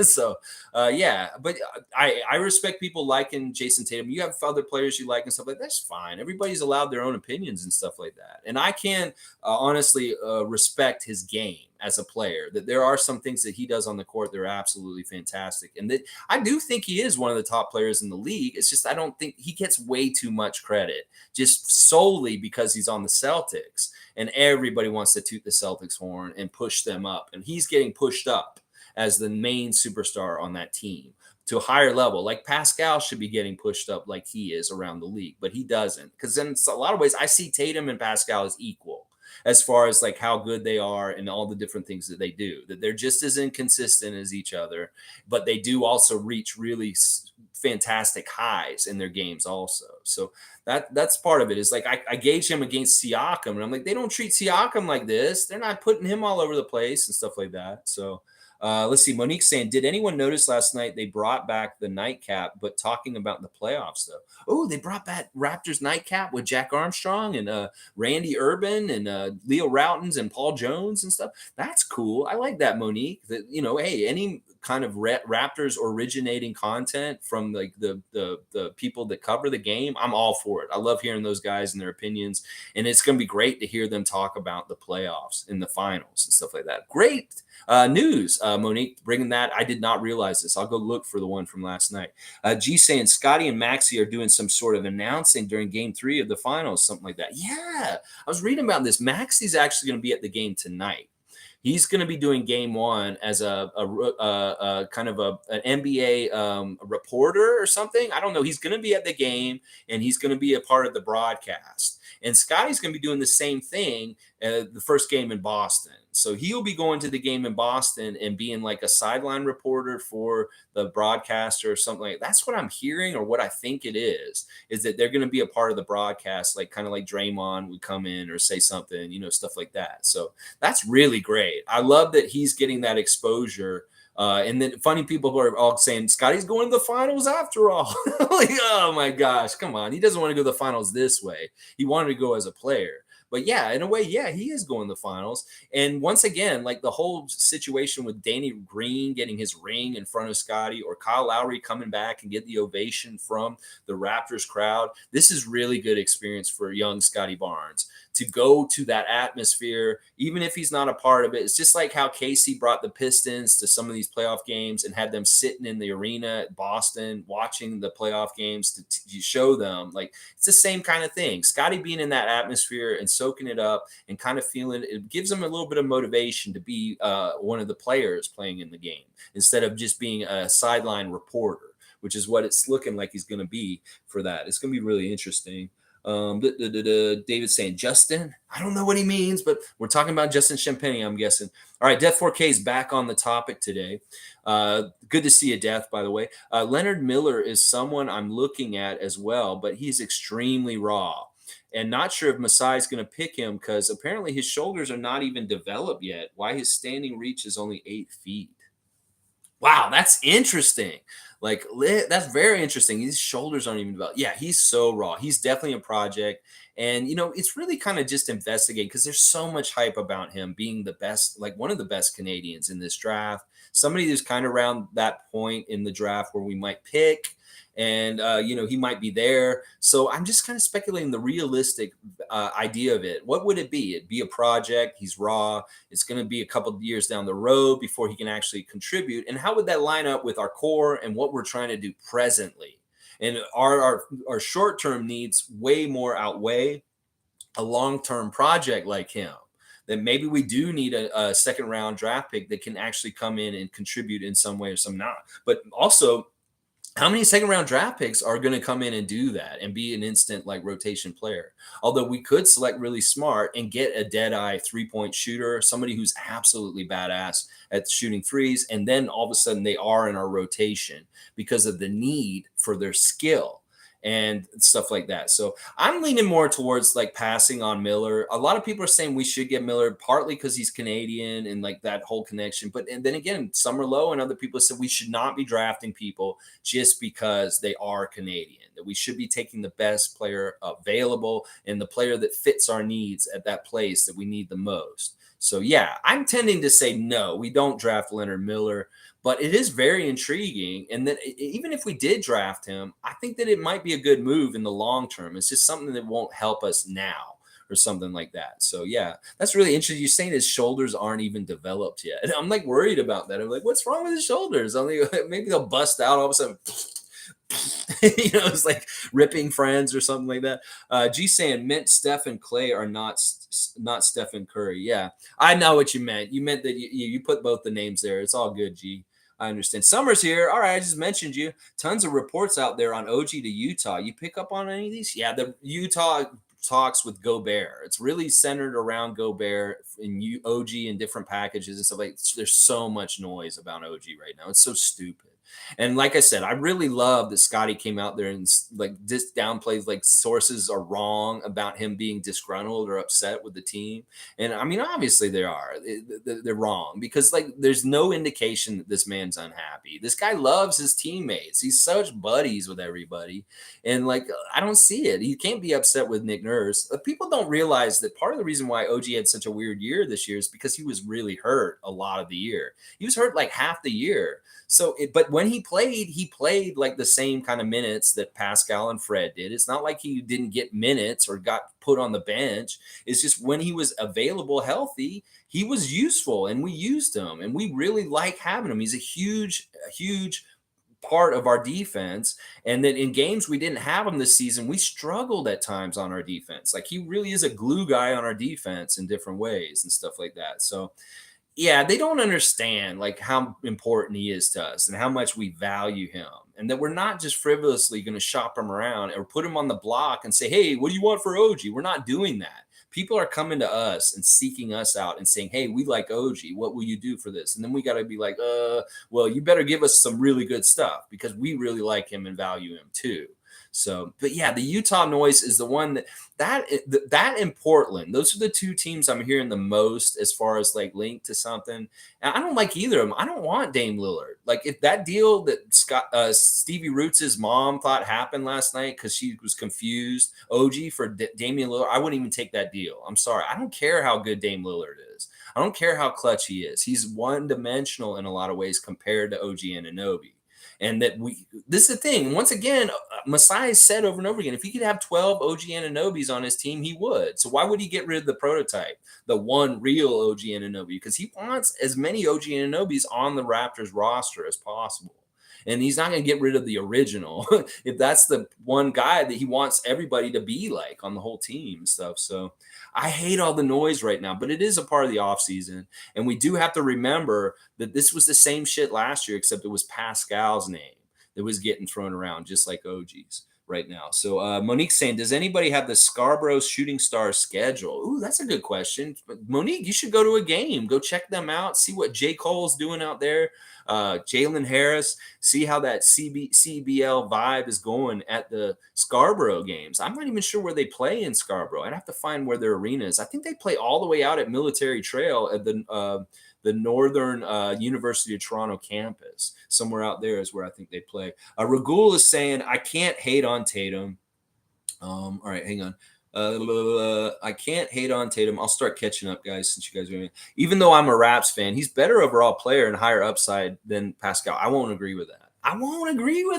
So yeah, but I respect people liking Jason Tatum. You have other players you like and stuff like that. That's fine. Everybody's allowed their own opinions and stuff like that. And I can honestly respect his game as a player. That there are some things that he does on the court that are absolutely fantastic, and that I do think he is one of the top players in the league. It's just I don't think he gets way too much credit just solely because he's on the Celtics, and everybody wants to toot the Celtics horn and push them up, and he's getting pushed up as the main superstar on that team to a higher level. Like Pascal should be getting pushed up like he is around the league, but he doesn't. Because then a lot of ways I see Tatum and Pascal as equal as far as like how good they are and all the different things that they do, that they're just as inconsistent as each other, but they do also reach really fantastic highs in their games also. So that's part of it. Is like I gauge him against Siakam, and I'm like, they don't treat Siakam like this. They're not putting him all over the place and stuff like that. So let's see. Monique saying, did anyone notice last night they brought back the nightcap, but talking about the playoffs though? Oh, they brought back Raptors nightcap with Jack Armstrong and Randy Urban and Leo Routens and Paul Jones and stuff. That's cool. I like that, Monique. That hey, any kind of Raptors originating content from like the people that cover the game, I'm all for it. I love hearing those guys and their opinions, and it's going to be great to hear them talk about the playoffs and the finals and stuff like that. Great news, Monique, bringing that. I did not realize this. I'll go look for the one from last night. G saying Scotty and Maxey are doing some sort of announcing during game 3 of the finals, something like that. Yeah, I was reading about this. Maxey's actually going to be at the game tonight. He's going to be doing game 1 as a kind of an NBA reporter or something. I don't know. He's going to be at the game, and he's going to be a part of the broadcast. And Scotty's going to be doing the same thing the first game in Boston. So he'll be going to the game in Boston and being like a sideline reporter for the broadcaster or something like that. That's what I'm hearing, or what I think it is that they're going to be a part of the broadcast, like kind of like Draymond would come in or say something, stuff like that. So that's really great. I love that he's getting that exposure. And then funny people who are all saying Scotty's going to the finals after all. Like, oh my gosh, come on. He doesn't want to go to the finals this way. He wanted to go as a player. But yeah, in a way, yeah, he is going to the finals. And once again, like the whole situation with Danny Green getting his ring in front of Scotty, or Kyle Lowry coming back and get the ovation from the Raptors crowd, this is really good experience for young Scotty Barnes to go to that atmosphere, even if he's not a part of it. It's just like how Casey brought the Pistons to some of these playoff games and had them sitting in the arena at Boston watching the playoff games to show them. Like, it's the same kind of thing. Scotty being in that atmosphere and soaking it up and kind of feeling it gives him a little bit of motivation to be one of the players playing in the game instead of just being a sideline reporter, which is what it's looking like he's going to be for that. It's going to be really interesting. David saying Justin, I don't know what he means, but we're talking about Justin Champagne, I'm guessing. All right, Death 4K is back on the topic today. Good to see you, Death, by the way. Leonard Miller is someone I'm looking at as well, but he's extremely raw. And not sure if Masai is going to pick him because apparently his shoulders are not even developed yet. Why his standing reach is only 8 feet. Wow, that's interesting. Like, that's very interesting. His shoulders aren't even developed. Yeah, he's so raw. He's definitely a project. And, it's really kind of just investigating because there's so much hype about him being the best, like one of the best Canadians in this draft. Somebody who's kind of around that point in the draft where we might pick. And, he might be there. So I'm just kind of speculating the realistic idea of it. What would it be? It'd be a project. He's raw. It's going to be a couple of years down the road before he can actually contribute. And how would that line up with our core and what we're trying to do presently? And our short-term needs way more outweigh a long-term project like him? Then maybe we do need a second-round draft pick that can actually come in and contribute in some way or some not. But also, how many second round draft picks are going to come in and do that and be an instant like rotation player? Although we could select really smart and get a dead eye 3-point shooter, somebody who's absolutely badass at shooting threes, and then all of a sudden they are in our rotation because of the need for their skill and stuff like that. So I'm leaning more towards like passing on Miller. A lot of people are saying we should get Miller partly because he's Canadian and like that whole connection. But and then again, some are low, and other people said we should not be drafting people just because they are Canadian. That we should be taking the best player available and the player that fits our needs at that place that we need the most. So yeah, I'm tending to say no, we don't draft Leonard Miller, but it is very intriguing. And that even if we did draft him, I think that it might be a good move in the long term. It's just something that won't help us now or something like that. So yeah, that's really interesting. You're saying his shoulders aren't even developed yet. And I'm like worried about that. I'm like, what's wrong with his shoulders? I'm like, maybe they'll bust out all of a sudden. It's like ripping friends or something like that. G saying meant Steph and Clay are not Stephen Curry. Yeah, I know what you meant. You meant that you put both the names there. It's all good, G. I understand. Summer's here. All right, I just mentioned you. Tons of reports out there on OG to Utah. You pick up on any of these? Yeah, the Utah talks with Gobert. It's really centered around Gobert and OG and different packages and stuff like. There's so much noise about OG right now. It's so stupid. And like I said, I really love that Scotty came out there and like this downplays like sources are wrong about him being disgruntled or upset with the team. And I mean, obviously they are. They're wrong because like there's no indication that this man's unhappy. This guy loves his teammates. He's such buddies with everybody. And like I don't see it. He can't be upset with Nick Nurse. People don't realize that part of the reason why OG had such a weird year this year is because he was really hurt a lot of the year. He was hurt like half the year. So, but when he played like the same kind of minutes that Pascal and Fred did. It's not like he didn't get minutes or got put on the bench. It's just when he was available, healthy, he was useful, and we used him, and we really like having him. He's a huge part of our defense. And then in games we didn't have him this season, we struggled at times on our defense. Like he really is a glue guy on our defense in different ways and stuff like that. So yeah, they don't understand like how important he is to us and how much we value him, and that we're not just frivolously going to shop him around or put him on the block and say, "Hey, what do you want for OG?" We're not doing that. People are coming to us and seeking us out and saying, "Hey, we like OG. What will you do for this?" And then we got to be like, well, you better give us some really good stuff because we really like him and value him too." So, but yeah, the Utah noise is the one that in Portland, those are the two teams I'm hearing the most as far as like linked to something. And I don't like either of them. I don't want Dame Lillard. Like if that deal that Stevie Roots' mom thought happened last night because she was confused, OG for Damian Lillard, I wouldn't even take that deal. I'm sorry. I don't care how good Dame Lillard is. I don't care how clutch he is. He's one dimensional in a lot of ways compared to OG Anunoby. And that this is the thing. Once again, Masai said over and over again, if he could have 12 OG Anunobis on his team, he would. So why would he get rid of the prototype, the one real OG Anunoby? Because he wants as many OG Anunobis on the Raptors roster as possible. And he's not going to get rid of the original if that's the one guy that he wants everybody to be like on the whole team and stuff. So I hate all the noise right now, but it is a part of the offseason. And we do have to remember that this was the same shit last year, except it was Pascal's name that was getting thrown around, just like OG's right now. So Monique's saying, does anybody have the Scarborough Shooting Stars schedule? Ooh, that's a good question. Monique, you should go to a game. Go check them out. See what J. Cole's doing out there. Jalen Harris, see how that CBL vibe is going at the Scarborough games. I'm not even sure where they play in Scarborough. I'd have to find where their arena is. I think they play all the way out at Military Trail at the Northern University of Toronto campus. Somewhere out there is where I think they play. Ragul is saying, I can't hate on Tatum. All right, hang on. I can't hate on Tatum. I'll start catching up, guys, since you guys are. Even though I'm a Raps fan, he's better overall player and higher upside than Pascal. I won't agree with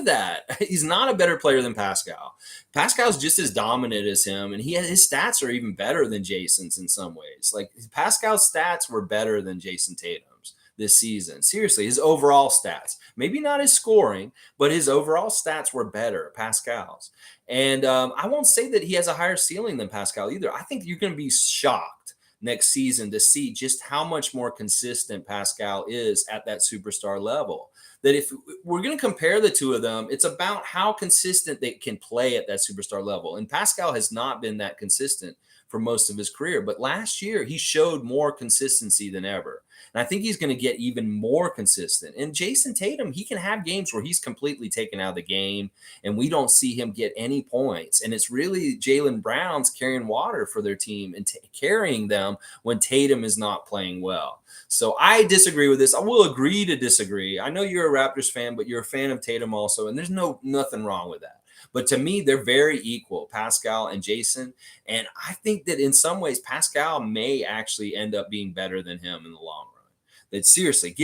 that. He's not a better player than Pascal. Pascal's just as dominant as him, and his stats are even better than Jason's in some ways. Like Pascal's stats were better than Jason Tatum's this season. Seriously, his overall stats, maybe not his scoring, but his overall stats were better, Pascal's. And I won't say that he has a higher ceiling than Pascal either. I think you're going to be shocked next season to see just how much more consistent Pascal is at that superstar level. that if we're going to compare the two of them, it's about how consistent they can play at that superstar level. And Pascal has not been that consistent for most of his career, but last year he showed more consistency than ever. And I think he's going to get even more consistent. And Jason Tatum, he can have games where he's completely taken out of the game and we don't see him get any points. And it's really Jaylen Brown's carrying water for their team and carrying them when Tatum is not playing well. So I disagree with this. I will agree to disagree. I know you're a Raptors fan, but you're a fan of Tatum also, and there's nothing wrong with that. But to me, they're very equal, Pascal and Jason. And I think that in some ways, Pascal may actually end up being better than him in the long run. That seriously,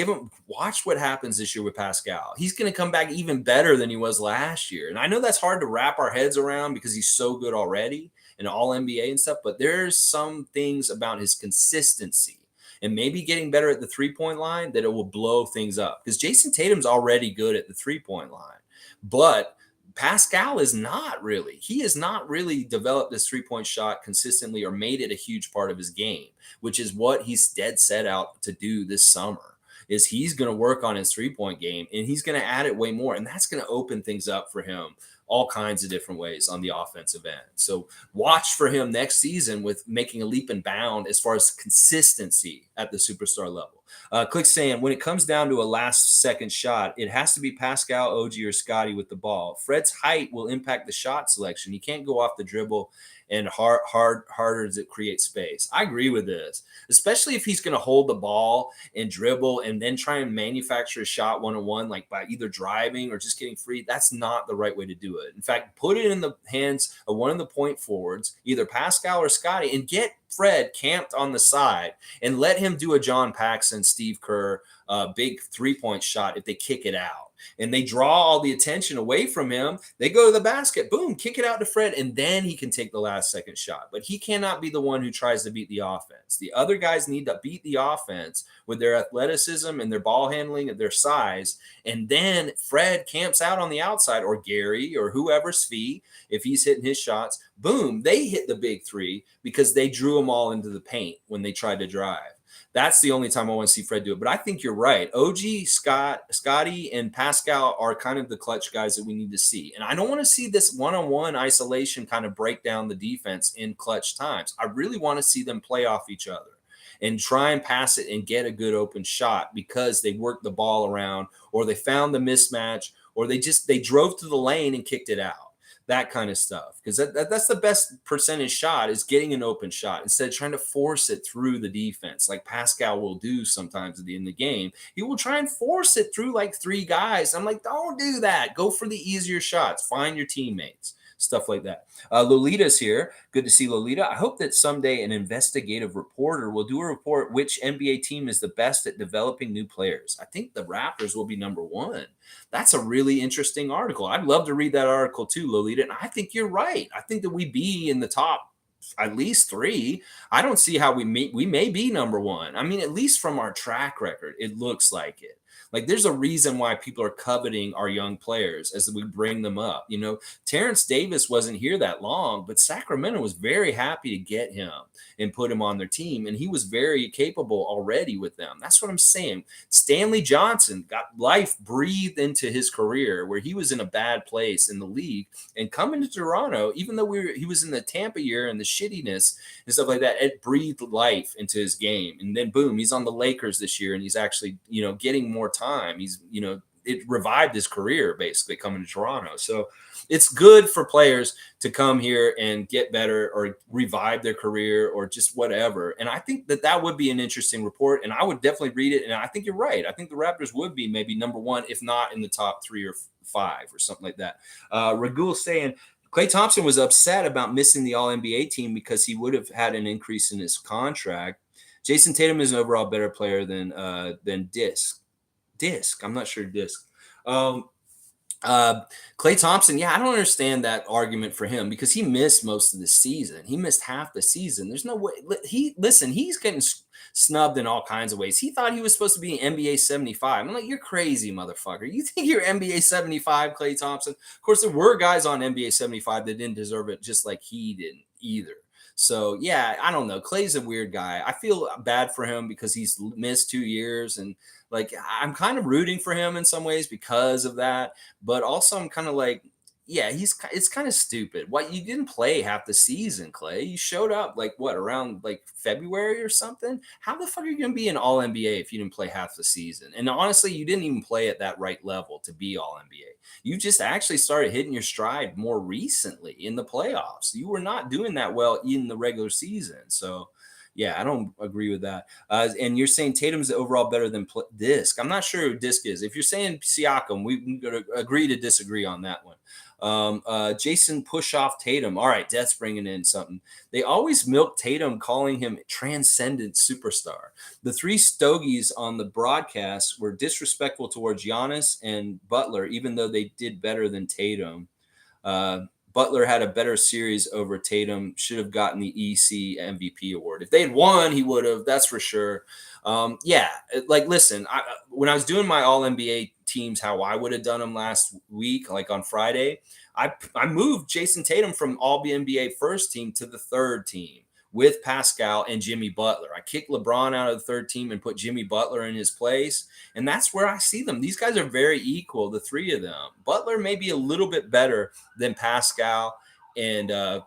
watch what happens this year with Pascal. He's going to come back even better than he was last year. And I know that's hard to wrap our heads around because he's so good already and all NBA and stuff, but there's some things about his consistency and maybe getting better at the 3-point line that it will blow things up. Because Jason Tatum's already good at the 3-point line, but Pascal is not really. He has not really developed this 3-point shot consistently or made it a huge part of his game, which is what he's dead set out to do this summer. Is he's going to work on his 3-point game and he's going to add it way more, and that's going to open things up for him all kinds of different ways on the offensive end. So watch for him next season with making a leap and bound as far as consistency at the superstar level. Click saying, when it comes down to a last second shot, it has to be Pascal, OG, or Scotty with the ball. Fred's height will impact the shot selection. He can't go off the dribble and harder to create space. I agree with this, especially if he's going to hold the ball and dribble and then try and manufacture a shot one-on-one, like by either driving or just getting free. That's not the right way to do it. In fact, put it in the hands of one of the point forwards, either Pascal or Scotty, and get Fred camped on the side and let him do a John Paxson, Steve Kerr, big 3-point shot if they kick it out. And they draw all the attention away from him. They go to the basket, boom, kick it out to Fred, and then he can take the last second shot. But he cannot be the one who tries to beat the offense. The other guys need to beat the offense with their athleticism and their ball handling and their size. And then Fred camps out on the outside, or Gary or whoever's fee, if he's hitting his shots, boom, they hit the big three because they drew them all into the paint when they tried to drive. That's the only time I want to see Fred do it. But I think you're right. OG, Scotty, and Pascal are kind of the clutch guys that we need to see. And I don't want to see this one-on-one isolation kind of break down the defense in clutch times. I really want to see them play off each other and try and pass it and get a good open shot because they worked the ball around, or they found the mismatch, or they drove to the lane and kicked it out. That kind of stuff, because that's the best percentage shot, is getting an open shot instead of trying to force it through the defense like Pascal will do sometimes at the end of the game. He will try and force it through like 3 guys. I'm like, don't do that. Go for the easier shots. Find your teammates. Stuff like that. Lolita's here. Good to see Lolita. I hope that someday an investigative reporter will do a report which NBA team is the best at developing new players. I think the Raptors will be number 1. That's a really interesting article. I'd love to read that article too, Lolita. And I think you're right. I think that we be in the top at least 3. I don't see how we may be number 1. I mean, at least from our track record, it looks like it. Like, there's a reason why people are coveting our young players as we bring them up. You know, Terrence Davis wasn't here that long, but Sacramento was very happy to get him and put him on their team. And he was very capable already with them. That's what I'm saying. Stanley Johnson got life breathed into his career where he was in a bad place in the league. And coming to Toronto, even though he was in the Tampa year and the shittiness and stuff like that, it breathed life into his game. And then, boom, he's on the Lakers this year, and he's actually, getting more time. He's, it revived his career basically coming to Toronto. So it's good for players to come here and get better or revive their career or just whatever. And I think that would be an interesting report, and I would definitely read it. And I think you're right. I think the Raptors would be maybe number 1, if not in the top 3 or 5 or something like that. Ragul saying Klay Thompson was upset about missing the All-NBA team because he would have had an increase in his contract. Jason Tatum is an overall better player than Disc. I'm not sure Disc. Klay Thompson, I don't understand that argument for him because he missed most of the season. He missed half the season. There's no way. He's getting snubbed in all kinds of ways. He thought he was supposed to be NBA 75. I'm like, you're crazy, motherfucker. You think you're NBA 75, Klay Thompson? Of course, there were guys on NBA 75 that didn't deserve it, just like he didn't either. So yeah, I don't know. Clay's a weird guy. I feel bad for him because he's missed 2 years, and like I'm kind of rooting for him in some ways because of that. But also I'm kind of like, yeah, it's kind of stupid. What, you didn't play half the season, Clay? You showed up like what, around like February or something? How the fuck are you gonna be an all NBA if you didn't play half the season? And honestly, you didn't even play at that right level to be all NBA. You just actually started hitting your stride more recently in the playoffs. You were not doing that well in the regular season. So yeah, I don't agree with that. And you're saying Tatum's overall better than Disc. I'm not sure who Disc is. If you're saying Siakam, we got to agree to disagree on that one. Jason push off Tatum. All right, Death's bringing in something. They always milk Tatum, calling him transcendent superstar. The three stogies on the broadcast were disrespectful towards Giannis and Butler, even though they did better than Tatum. Uh, Butler had a better series over Tatum, should have gotten the EC MVP award. If they had won, he would have, that's for sure. Yeah, like, listen, when I was doing my all NBA teams, how I would have done them last week, like on Friday, I moved Jason Tatum from all NBA first team to the third team with Pascal and Jimmy Butler. I kicked LeBron out of the third team and put Jimmy Butler in his place. And that's where I see them. These guys are very equal, the three of them. Butler may be a little bit better than Pascal and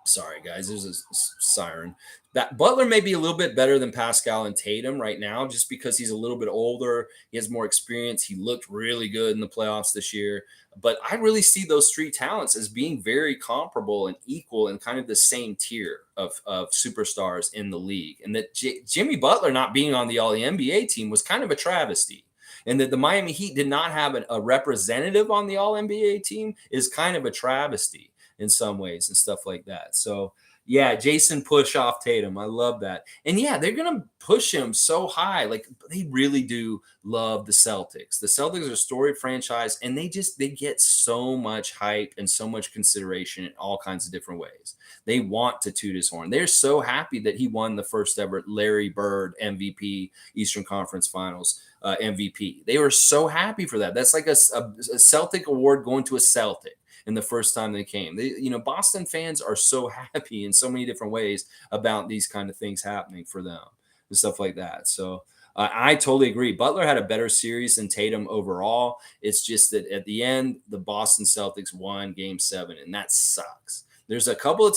sorry guys, there's a siren. That Butler may be a little bit better than Pascal and Tatum right now, just because he's a little bit older. He has more experience. He looked really good in the playoffs this year. But I really see those three talents as being very comparable and equal and kind of the same tier of superstars in the league. And that Jimmy Butler not being on the All NBA team was kind of a travesty. And that the Miami Heat did not have a representative on the All NBA team is kind of a travesty in some ways and stuff like that. So yeah, Jason push off Tatum. I love that. And yeah, they're going to push him so high. Like, they really do love the Celtics. The Celtics are a storied franchise, and they get so much hype and so much consideration in all kinds of different ways. They want to toot his horn. They're so happy that he won the first ever Larry Bird MVP, Eastern Conference Finals MVP. They were so happy for that. That's like a Celtic award going to a Celtic. In the first time they came, Boston fans are so happy in so many different ways about these kind of things happening for them and stuff like that. So I totally agree. Butler had a better series than Tatum overall. It's just that at the end, the Boston Celtics won Game 7, and that sucks. There's a couple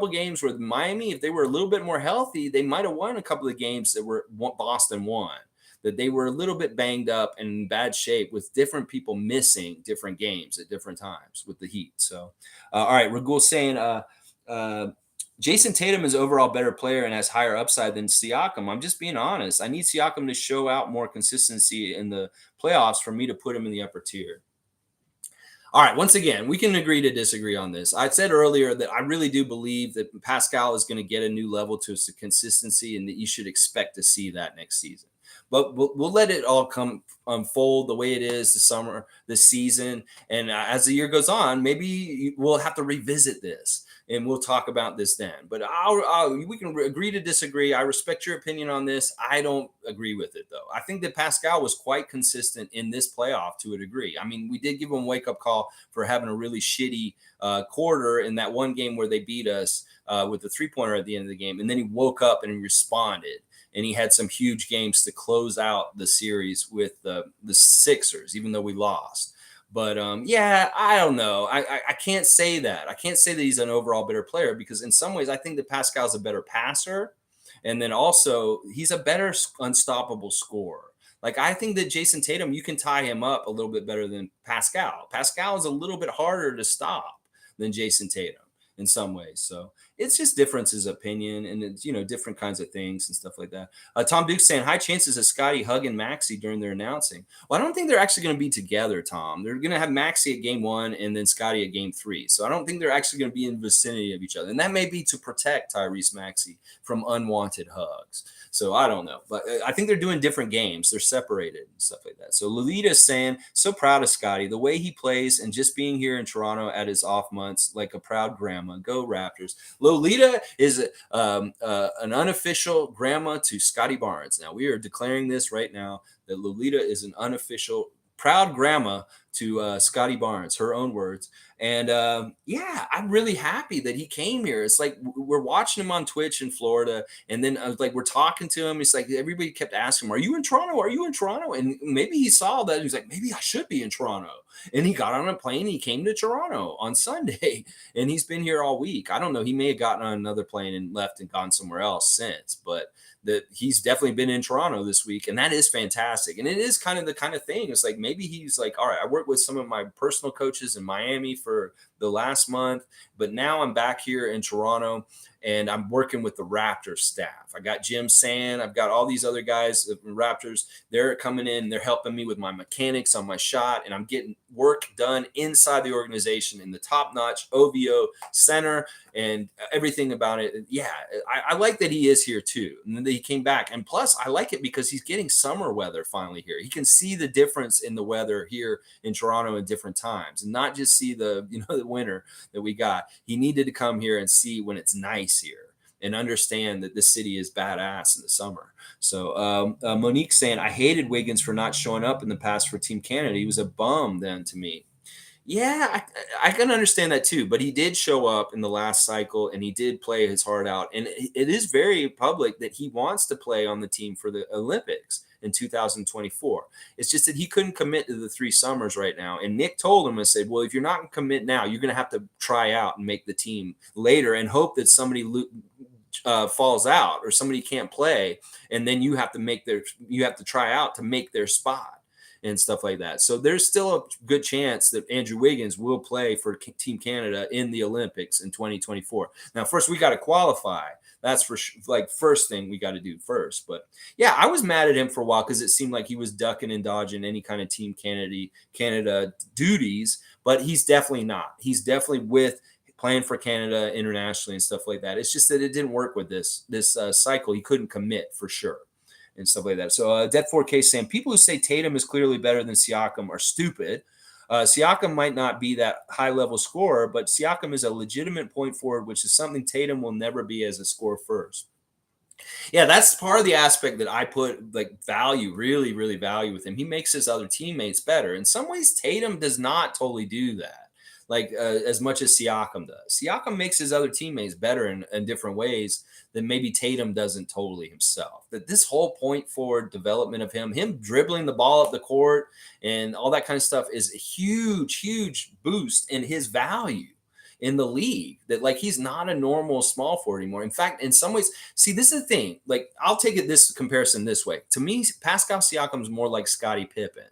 games where Miami, if they were a little bit more healthy, they might have won a couple of games that were Boston won. That they were a little bit banged up and in bad shape with different people missing different games at different times with the Heat. So, all right, Ragul saying Jason Tatum is overall better player and has higher upside than Siakam. I'm just being honest. I need Siakam to show out more consistency in the playoffs for me to put him in the upper tier. All right, once again, we can agree to disagree on this. I said earlier that I really do believe that Pascal is going to get a new level to consistency and that you should expect to see that next season. But we'll let it all come unfold the way it is this season. And as the year goes on, maybe we'll have to revisit this and we'll talk about this then. But we can agree to disagree. I respect your opinion on this. I don't agree with it, though. I think that Pascal was quite consistent in this playoff to a degree. I mean, we did give him a wake-up call for having a really shitty quarter in that one game where they beat us with the three-pointer at the end of the game. And then he woke up and he responded. And he had some huge games to close out the series with the Sixers, even though we lost. But yeah, I don't know. I can't say that. I can't say that he's an overall better player because in some ways I think that Pascal's a better passer. And then also he's a better unstoppable scorer. Like, I think that Jason Tatum, you can tie him up a little bit better than Pascal. Pascal is a little bit harder to stop than Jason Tatum in some ways. So it's just differences of opinion and it's, different kinds of things and stuff like that. Tom Duke's saying high chances of Scotty hugging Maxey during their announcing. Well, I don't think they're actually going to be together, Tom. They're going to have Maxey at game 1 and then Scotty at game 3. So I don't think they're actually going to be in the vicinity of each other. And that may be to protect Tyrese Maxey from unwanted hugs. So I don't know. But I think they're doing different games. They're separated and stuff like that. So Lolita's saying, so proud of Scotty. The way he plays and just being here in Toronto at his off months like a proud grandma. Go Raptors. Lolita is an unofficial grandma to Scotty Barnes. Now, we are declaring this right now that Lolita is an unofficial proud grandma to Scotty Barnes, her own words. And yeah, I'm really happy that he came here. It's like we're watching him on Twitch in Florida, and then I was like, we're talking to him. It's like everybody kept asking him, "Are you in Toronto? Are you in Toronto?" And maybe he saw that. He's like, maybe I should be in Toronto. And he got on a plane. He came to Toronto on Sunday, and he's been here all week. I don't know. He may have gotten on another plane and left and gone somewhere else since, but that he's definitely been in Toronto this week, and that is fantastic. And it is kind of the kind of thing. It's like maybe he's like, all right, I worked with some of my personal coaches in Miami for the last month, but now I'm back here in Toronto and I'm working with the Raptors staff. I got Jim Sand, I've got all these other guys, the Raptors. They're coming in, they're helping me with my mechanics on my shot, and I'm getting work done inside the organization in the top-notch OVO center and everything about it. Yeah, I like that he is here too, and that he came back. And plus, I like it because he's getting summer weather finally here. He can see the difference in the weather here in Toronto at different times, and not just see the the winter that we got. He needed to come here and see when it's nice here and understand that this city is badass in the summer. So Monique saying, I hated Wiggins for not showing up in the past for Team Canada. He was a bum then to me. Yeah, I can understand that too. But he did show up in the last cycle and he did play his heart out. And it is very public that he wants to play on the team for the Olympics in 2024. It's just that he couldn't commit to the 3 summers right now. And Nick told him and said, well, if you're not going to commit now, you're going to have to try out and make the team later and hope that somebody falls out or somebody can't play. And then you have to try out to make their spot and stuff like that. So there's still a good chance that Andrew Wiggins will play for Team Canada in the Olympics in 2024. Now, first we got to qualify. That's for like first thing we got to do first. But yeah, I was mad at him for a while because it seemed like he was ducking and dodging any kind of Team Canada duties, but he's definitely not. He's definitely with playing for Canada internationally and stuff like that. It's just that it didn't work with this cycle. He couldn't commit for sure and stuff like that. So Death 4K saying people who say Tatum is clearly better than Siakam are stupid. Siakam might not be that high level scorer, but Siakam is a legitimate point forward, which is something Tatum will never be as a scorer first. Yeah, that's part of the aspect that I put like value, really, really value with him. He makes his other teammates better. In some ways, Tatum does not totally do that. Like as much as Siakam does. Siakam makes his other teammates better in different ways than maybe Tatum doesn't totally himself. That this whole point forward development of him dribbling the ball up the court and all that kind of stuff is a huge, huge boost in his value in the league. That like he's not a normal small forward anymore. In fact, in some ways, see, this is the thing. Like I'll take it this comparison this way. To me, Pascal Siakam is more like Scottie Pippen.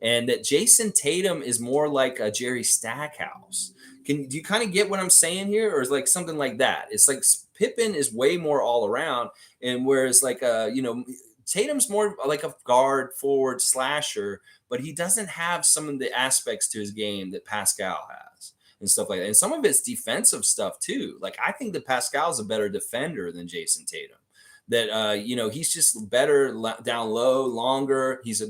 And that Jason Tatum is more like a Jerry Stackhouse. Do you kind of get what I'm saying here? Or is like something like that? It's like Pippen is way more all around. And whereas like, Tatum's more like a guard, forward, slasher, but he doesn't have some of the aspects to his game that Pascal has and stuff like that. And some of it's defensive stuff too. Like I think that Pascal's a better defender than Jason Tatum. That he's just better down low, longer. He's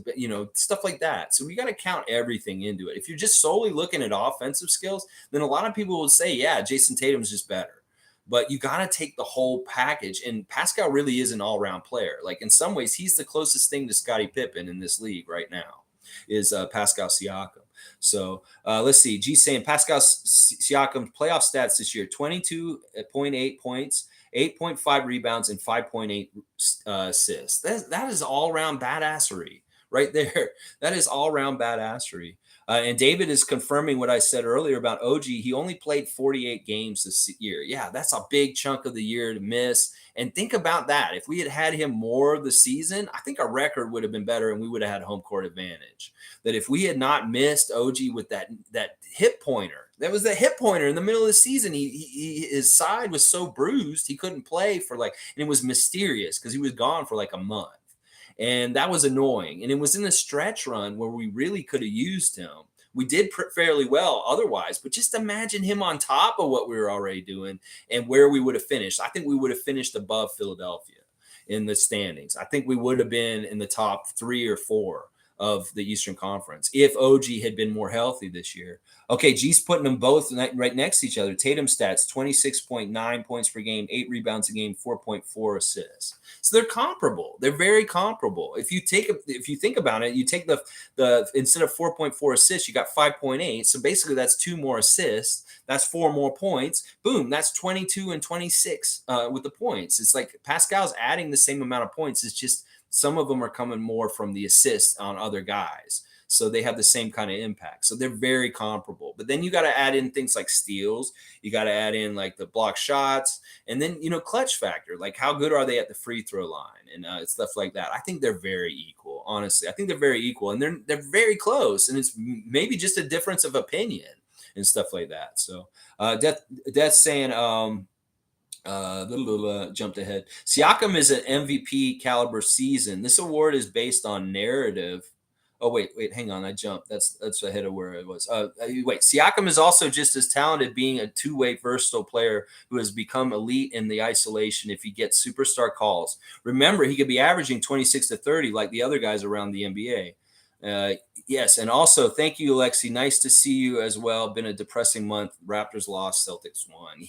stuff like that. So we got to count everything into it. If you're just solely looking at offensive skills, then a lot of people will say, yeah, Jason Tatum's just better. But you got to take the whole package. And Pascal really is an all-around player. Like in some ways, he's the closest thing to Scottie Pippen in this league right now is Pascal Siakam. So let's see. G saying Pascal Siakam's playoff stats this year: 22.8 points. 8.5 rebounds and 5.8 assists. That is all around badassery right there. That is all around badassery. And David is confirming what I said earlier about OG. He only played 48 games this year. Yeah, that's a big chunk of the year to miss. And think about that. If we had him more of the season, I think our record would have been better and we would have had home court advantage. That if we had not missed OG with that hip pointer, that was the hip pointer in the middle of the season. His side was so bruised he couldn't play for and it was mysterious because he was gone for like a month. And that was annoying. And it was in a stretch run where we really could have used him. We did fairly well otherwise, but just imagine him on top of what we were already doing and where we would have finished. I think we would have finished above Philadelphia in the standings. I think we would have been in the top 3 or 4 of the Eastern Conference if OG had been more healthy this year. Okay, G's putting them both right next to each other. Tatum stats 26.9 points per game, 8 rebounds a game, 4.4 assists. So they're comparable. They're very comparable. If you think about it, you take the instead of 4.4 assists, you got 5.8. So basically that's 2 more assists. That's 4 more points. Boom, that's 22 and 26 with the points. It's like Pascal's adding the same amount of points. It's just some of them are coming more from the assists on other guys. So they have the same kind of impact. So they're very comparable. But then you got to add in things like steals. You got to add in like the block shots, and then clutch factor. Like how good are they at the free throw line and stuff like that. I think they're very equal. Honestly, I think they're very equal, and they're very close. And it's maybe just a difference of opinion and stuff like that. So Death saying jumped ahead. Siakam is an MVP caliber season. This award is based on narrative. Oh wait, hang on. I jumped. That's ahead of where it was. Wait, Siakam is also just as talented, being a two-way versatile player who has become elite in the isolation if he gets superstar calls. Remember, he could be averaging 26 to 30 like the other guys around the NBA. Yes, and also thank you, Alexi. Nice to see you as well. Been a depressing month. Raptors lost, Celtics won.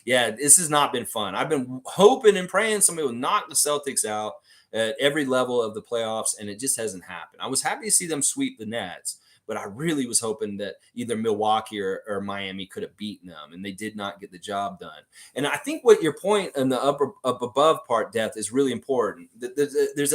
Yeah. This has not been fun. I've been hoping and praying somebody will knock the Celtics out at every level of the playoffs, and it just hasn't happened. I was happy to see them sweep the Nets, but I really was hoping that either Milwaukee or Miami could have beaten them, and they did not get the job done. And I think what your point in the up above part, Death, is really important. There's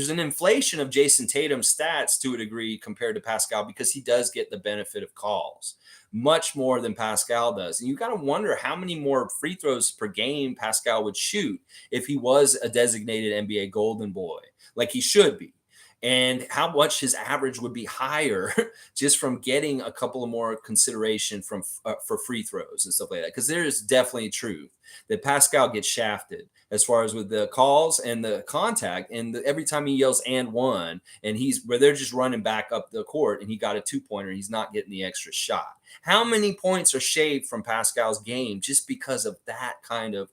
an inflation of Jason Tatum's stats to a degree compared to Pascal because he does get the benefit of calls much more than Pascal does. And you got to wonder how many more free throws per game Pascal would shoot if he was a designated NBA golden boy, like he should be. And how much his average would be higher just from getting a couple of more consideration for free throws and stuff like that. Because there is definitely truth that Pascal gets shafted as far as with the calls and the contact. And every time he yells "and one," and where they're just running back up the court and he got a 2-pointer, he's not getting the extra shot. How many points are shaved from Pascal's game just because of that kind of,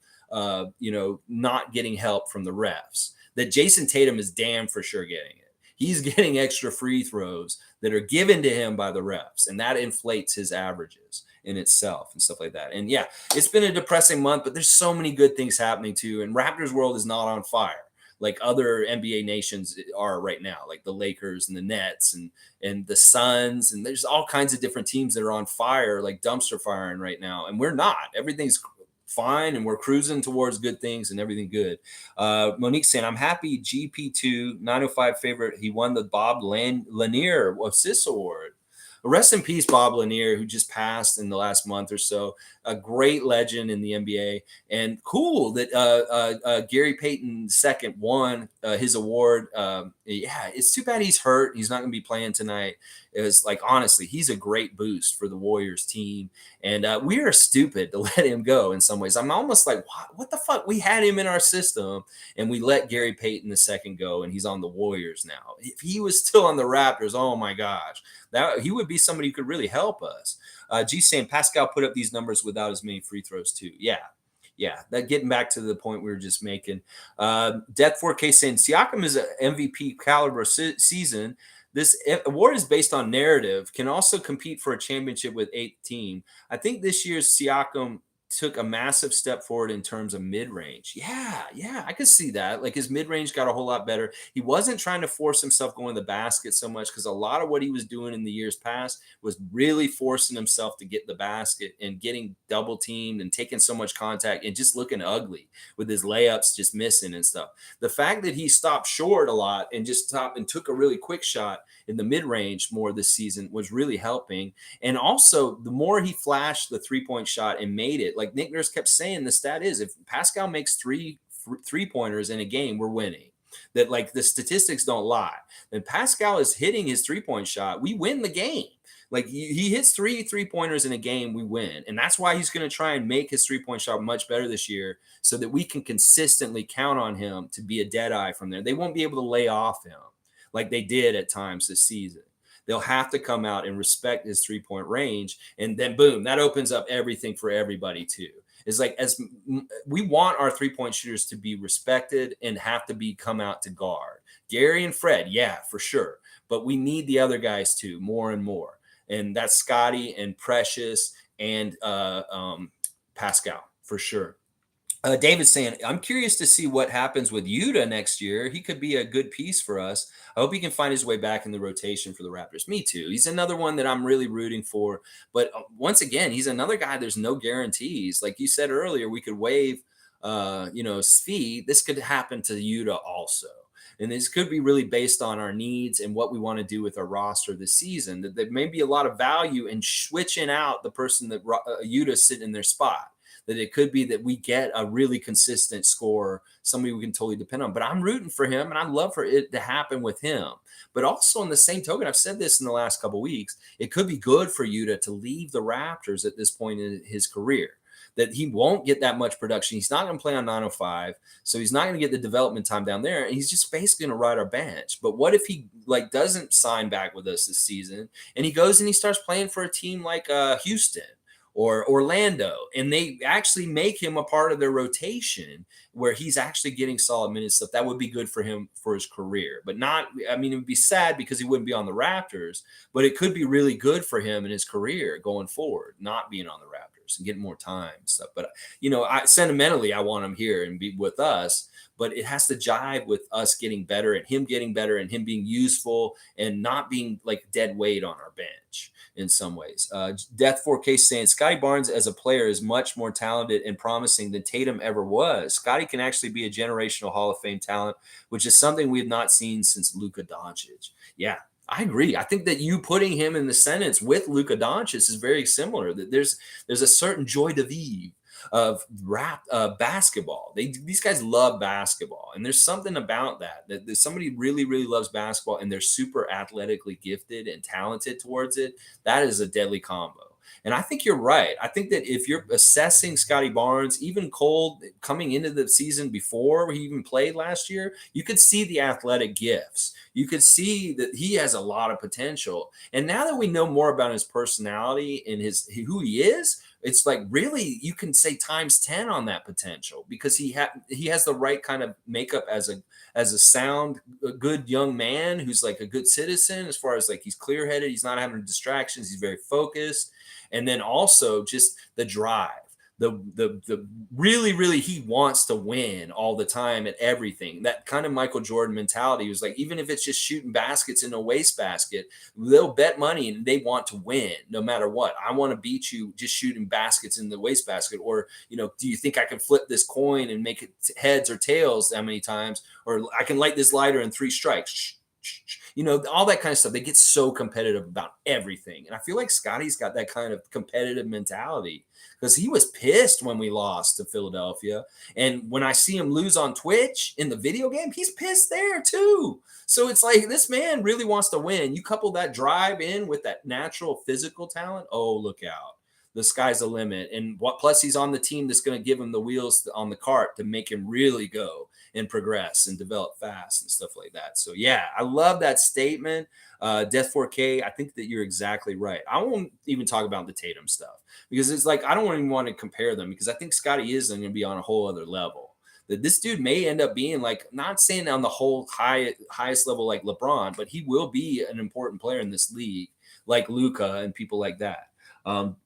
not getting help from the refs? That Jason Tatum is damn for sure getting it. He's getting extra free throws that are given to him by the refs, and that inflates his averages in itself and stuff like that. And yeah, it's been a depressing month, but there's so many good things happening too. And Raptors world is not on fire like other NBA nations are right now, like the Lakers and the Nets and the Suns. And there's all kinds of different teams that are on fire, like dumpster firing right now. And we're not. Everything's fine, and we're cruising towards good things and everything good. Monique saying, I'm happy GP2 905 favorite. He won the Bob Lanier Assist Award. Rest in peace, Bob Lanier, who just passed in the last month or so. A great legend in the NBA. And cool that Gary Payton II won his award. It's too bad he's hurt. He's not going to be playing tonight. It was like, honestly, he's a great boost for the Warriors team. And we are stupid to let him go in some ways. I'm almost like, what the fuck? We had him in our system, and we let Gary Payton II go, and he's on the Warriors now. If he was still on the Raptors, oh my gosh, he would be somebody who could really help us. G saying Pascal put up these numbers without as many free throws too. Yeah, that getting back to the point we were just making. Death 4K saying Siakam is an MVP caliber season. This award is based on narrative, can also compete for a championship with 8th team. I think this year's Siakam took a massive step forward in terms of mid-range. Yeah, I could see that. Like his mid-range got a whole lot better. He wasn't trying to force himself going to the basket so much because a lot of what he was doing in the years past was really forcing himself to get the basket and getting double teamed and taking so much contact and just looking ugly with his layups just missing and stuff. The fact that he stopped short a lot and just stopped and took a really quick shot in the mid-range more this season was really helping. And also the more he flashed the 3-point shot and made it, like Nick Nurse kept saying, the stat is if Pascal makes three-pointers in a game, we're winning. That like the statistics don't lie. When Pascal is hitting his 3-point shot, we win the game. Like he hits 3-pointers in a game, we win. And that's why he's going to try and make his 3-point shot much better this year so that we can consistently count on him to be a dead eye from there. They won't be able to lay off him like they did at times this season. They'll have to come out and respect his 3-point range. And then boom, that opens up everything for everybody too. It's like, as we want our 3-point shooters to be respected and have to come out to guard. Gary and Fred, yeah, for sure. but we need the other guys too, more and more. And that's Scotty and Precious and Pascal for sure. David's saying, I'm curious to see what happens with Yuta next year. He could be a good piece for us. I hope he can find his way back in the rotation for the Raptors. Me too. He's another one that I'm really rooting for. But once again, he's another guy. There's no guarantees. Like you said earlier, we could waive, Svi. This could happen to Yuta also. And this could be really based on our needs and what we want to do with our roster this season. That there may be a lot of value in switching out the person that Yuta's sitting in their spot, that it could be that we get a really consistent scorer, somebody we can totally depend on. But I'm rooting for him, and I'd love for it to happen with him. But also, on the same token, I've said this in the last couple of weeks, it could be good for Yuta to leave the Raptors at this point in his career. That he won't get that much production. He's not going to play on 905, so he's not going to get the development time down there. And he's just basically going to ride our bench. But what if he doesn't sign back with us this season, and he goes and he starts playing for a team like Houston or Orlando, and they actually make him a part of their rotation where he's actually getting solid minutes stuff? That would be good for him for his career. But not, I mean, it would be sad because he wouldn't be on the Raptors, but it could be really good for him in his career going forward, not being on the Raptors and getting more time and stuff. But sentimentally, I want him here and be with us, but it has to jive with us getting better and him getting better and him being useful and not being like dead weight on our bench in some ways. Death 4K saying Scotty Barnes as a player is much more talented and promising than Tatum ever was. Scotty can actually be a generational Hall of Fame talent, which is something we have not seen since Luka Doncic. Yeah, I agree. I think that you putting him in the sentence with Luka Doncic is very similar. That there's a certain joy de vivre of basketball. These guys love basketball, and there's something about that somebody really really loves basketball and they're super athletically gifted and talented towards it. That is a deadly combo. And I think you're right. I think that if you're assessing Scotty Barnes, even cold coming into the season before he even played last year, you could see the athletic gifts. You could see that he has a lot of potential. And now that we know more about his personality and who he is, it's like really you can say times 10 on that potential because he has the right kind of makeup as a sound, a good young man who's like a good citizen as far as like he's clear-headed, he's not having distractions, he's very focused. And then also just the drive, the really, really, he wants to win all the time at everything. That kind of Michael Jordan mentality was like, even if it's just shooting baskets in a wastebasket, they'll bet money and they want to win no matter what. I want to beat you just shooting baskets in the wastebasket. Or, do you think I can flip this coin and make it heads or tails that many times? Or I can light this lighter in 3 strikes. All that kind of stuff. They get so competitive about everything. And I feel like Scotty's got that kind of competitive mentality because he was pissed when we lost to Philadelphia. And when I see him lose on Twitch in the video game, he's pissed there too. So it's like this man really wants to win. You couple that drive in with that natural physical talent. Oh, look out. The sky's the limit. And plus he's on the team that's going to give him the wheels on the cart to make him really go and progress and develop fast and stuff like that. So yeah, I love that statement. Death 4K, I think that you're exactly right. I won't even talk about the Tatum stuff because it's like I don't even want to compare them because I think Scotty is going to be on a whole other level. That this dude may end up being like, not saying on the whole highest level like LeBron, but he will be an important player in this league like Luka and people like that.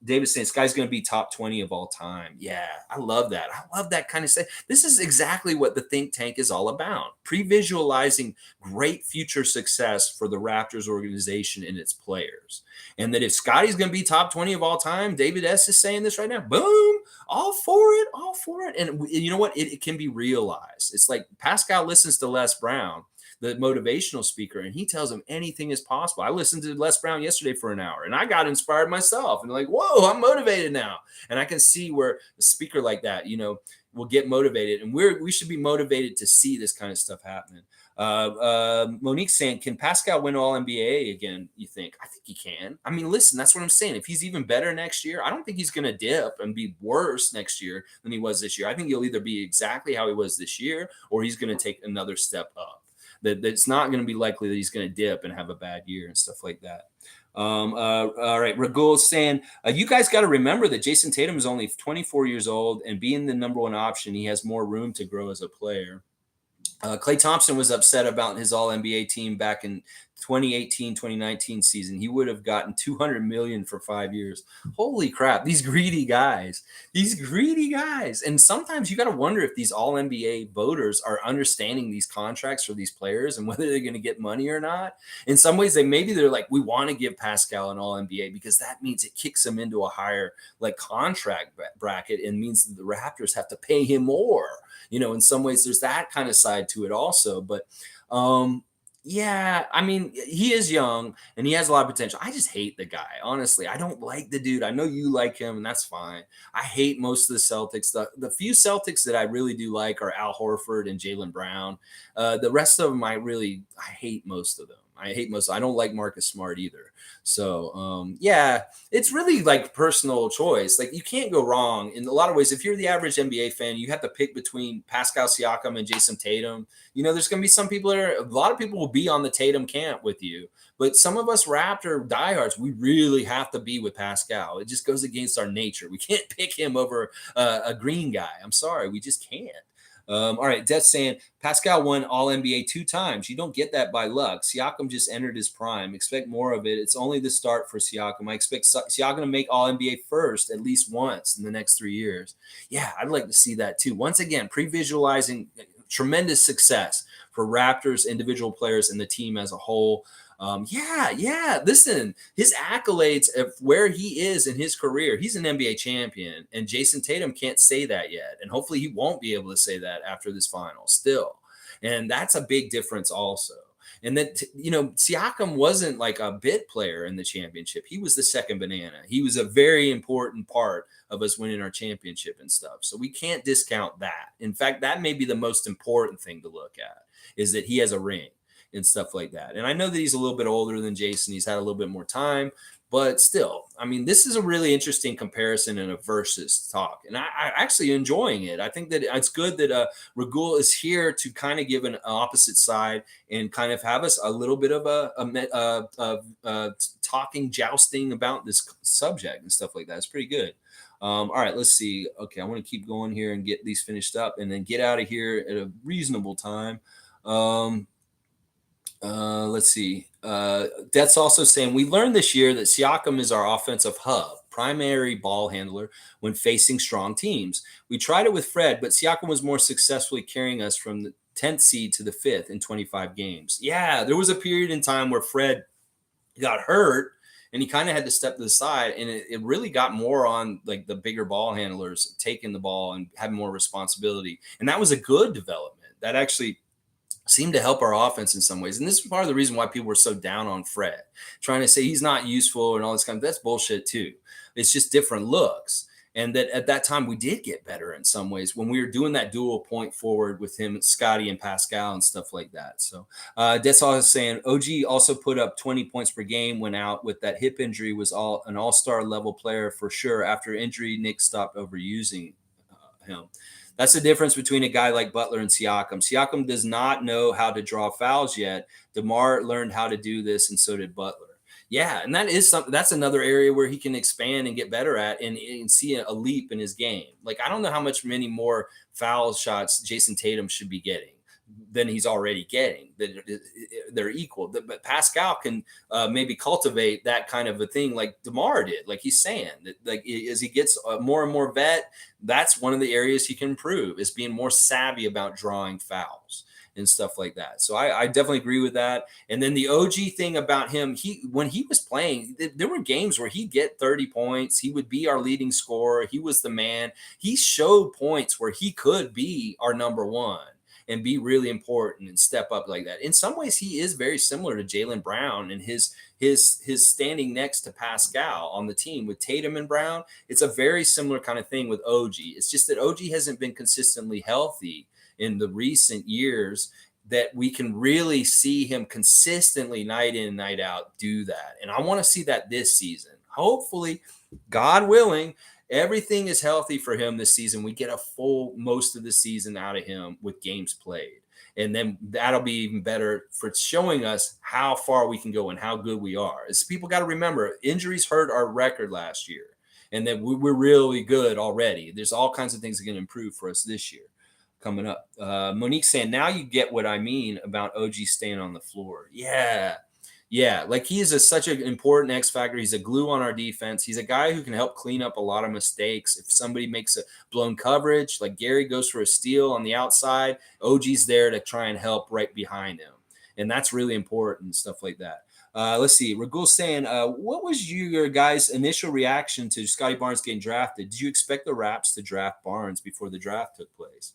David saying this guy's going to be top 20 of all time. Yeah, I love that. I love that kind of stuff. This is exactly what the think tank is all about. Pre-visualizing great future success for the Raptors organization and its players. And that if Scotty's going to be top 20 of all time, David S is saying this right now, boom, all for it, all for it. And you know what? It can be realized. It's like Pascal listens to Les Brown, the motivational speaker, and he tells him anything is possible. I listened to Les Brown yesterday for an hour and I got inspired myself and like, whoa, I'm motivated now. And I can see where a speaker like that, will get motivated, and we should be motivated to see this kind of stuff happening. Monique saying, can Pascal win all NBA again? You think? I think he can. I mean, listen, that's what I'm saying. If he's even better next year, I don't think he's going to dip and be worse next year than he was this year. I think he'll either be exactly how he was this year, or he's going to take another step up. That it's not going to be likely that he's going to dip and have a bad year and stuff like that. All right. Ragul's saying, you guys got to remember that Jason Tatum is only 24 years old, and being the number 1 option, he has more room to grow as a player. Klay Thompson was upset about his all-NBA team back in 2018, 2019 season, he would have gotten 200 million for 5 years. Holy crap. These greedy guys. These greedy guys. And sometimes you got to wonder if these all NBA voters are understanding these contracts for these players and whether they're going to get money or not. In some ways, they're like, we want to give Pascal an all NBA because that means it kicks him into a higher like contract bracket and means that the Raptors have to pay him more. In some ways, there's that kind of side to it also. But yeah, I mean, he is young and he has a lot of potential. I just hate the guy, honestly. I don't like the dude. I know you like him, and that's fine. I hate most of the Celtics. The few Celtics that I really do like are Al Horford and Jaylen Brown. The rest of them, I hate most of them. I don't like Marcus Smart either. So, yeah, it's really like personal choice. Like, you can't go wrong in a lot of ways. If you're the average NBA fan, you have to pick between Pascal Siakam and Jason Tatum. There's going to be a lot of people will be on the Tatum camp with you. But some of us Raptor diehards, we really have to be with Pascal. It just goes against our nature. We can't pick him over a green guy. I'm sorry. We just can't. All right, Death saying Pascal won All NBA 2 times. You don't get that by luck. Siakam just entered his prime. Expect more of it. It's only the start for Siakam. I expect Siakam to make All NBA first at least once in the next 3 years. Yeah, I'd like to see that too. Once again, pre-visualizing tremendous success for Raptors, individual players, and the team as a whole. Yeah. Listen, his accolades of where he is in his career, he's an NBA champion, and Jason Tatum can't say that yet. And hopefully he won't be able to say that after this final still. And that's a big difference also. And that, Siakam wasn't like a bit player in the championship. He was the second banana. He was a very important part of us winning our championship and stuff. So we can't discount that. In fact, that may be the most important thing to look at, is that he has a ring and stuff like that. And I know that he's a little bit older than Jason. He's had a little bit more time, but still, I mean, this is a really interesting comparison and a versus talk. And I actually enjoying it. I think that it's good that Ragul is here to kind of give an opposite side and kind of have us a little bit of a talking, jousting about this subject and stuff like that. It's pretty good. All right, let's see. Okay, I want to keep going here and get these finished up and then get out of here at a reasonable time. Let's see. Death's also saying, we learned this year that Siakam is our offensive hub, primary ball handler when facing strong teams. We tried it with Fred, but Siakam was more successfully carrying us from the 10th seed to the 5th in 25 games. Yeah, there was a period in time where Fred got hurt and he kind of had to step to the side, and it really got more on like the bigger ball handlers taking the ball and having more responsibility. And that was a good development. That actually seemed to help our offense in some ways. And this is part of the reason why people were so down on Fred, trying to say he's not useful and all this kind of, that's bullshit too. It's just different looks. And that at that time we did get better in some ways when we were doing that dual point forward with him, Scotty and Pascal and stuff like that. So that's all I was saying. OG also put up 20 points per game, went out with that hip injury, was an all-star level player for sure. After injury, Nick stopped overusing him. That's the difference between a guy like Butler and Siakam. Siakam does not know how to draw fouls yet. DeMar learned how to do this, and so did Butler. Yeah, and that's another area where he can expand and get better at and see a leap in his game. Like, I don't know how many more foul shots Jason Tatum should be getting than he's already getting. They're equal. But Pascal can maybe cultivate that kind of a thing like DeMar did. Like he's saying that, like, as he gets more and more vet, that's one of the areas he can improve, is being more savvy about drawing fouls and stuff like that. So I definitely agree with that. And then the OG thing about him, when he was playing, there were games where he'd get 30 points. He would be our leading scorer. He was the man. He showed points where he could be our number one and be really important and step up like that. In some ways, he is very similar to Jaylen Brown and his standing next to Pascal on the team with Tatum and Brown. It's a very similar kind of thing with OG. It's just that OG hasn't been consistently healthy in the recent years that we can really see him consistently night in and night out do that. And I want to see that this season. Hopefully, God willing, everything is healthy for him this season. We get a full most of the season out of him with games played. And then that'll be even better for showing us how far we can go and how good we are. As people got to remember, injuries hurt our record last year, and that we're really good already. There's all kinds of things that can improve for us this year coming up. Monique saying, now you get what I mean about OG staying on the floor. Yeah. Yeah, like he is such an important X factor. He's a glue on our defense. He's a guy who can help clean up a lot of mistakes. If somebody makes a blown coverage, like Gary goes for a steal on the outside, OG's there to try and help right behind him. And that's really important, stuff like that. Let's see. Ragul saying, what was your guys' initial reaction to Scotty Barnes getting drafted? Did you expect the Raps to draft Barnes before the draft took place?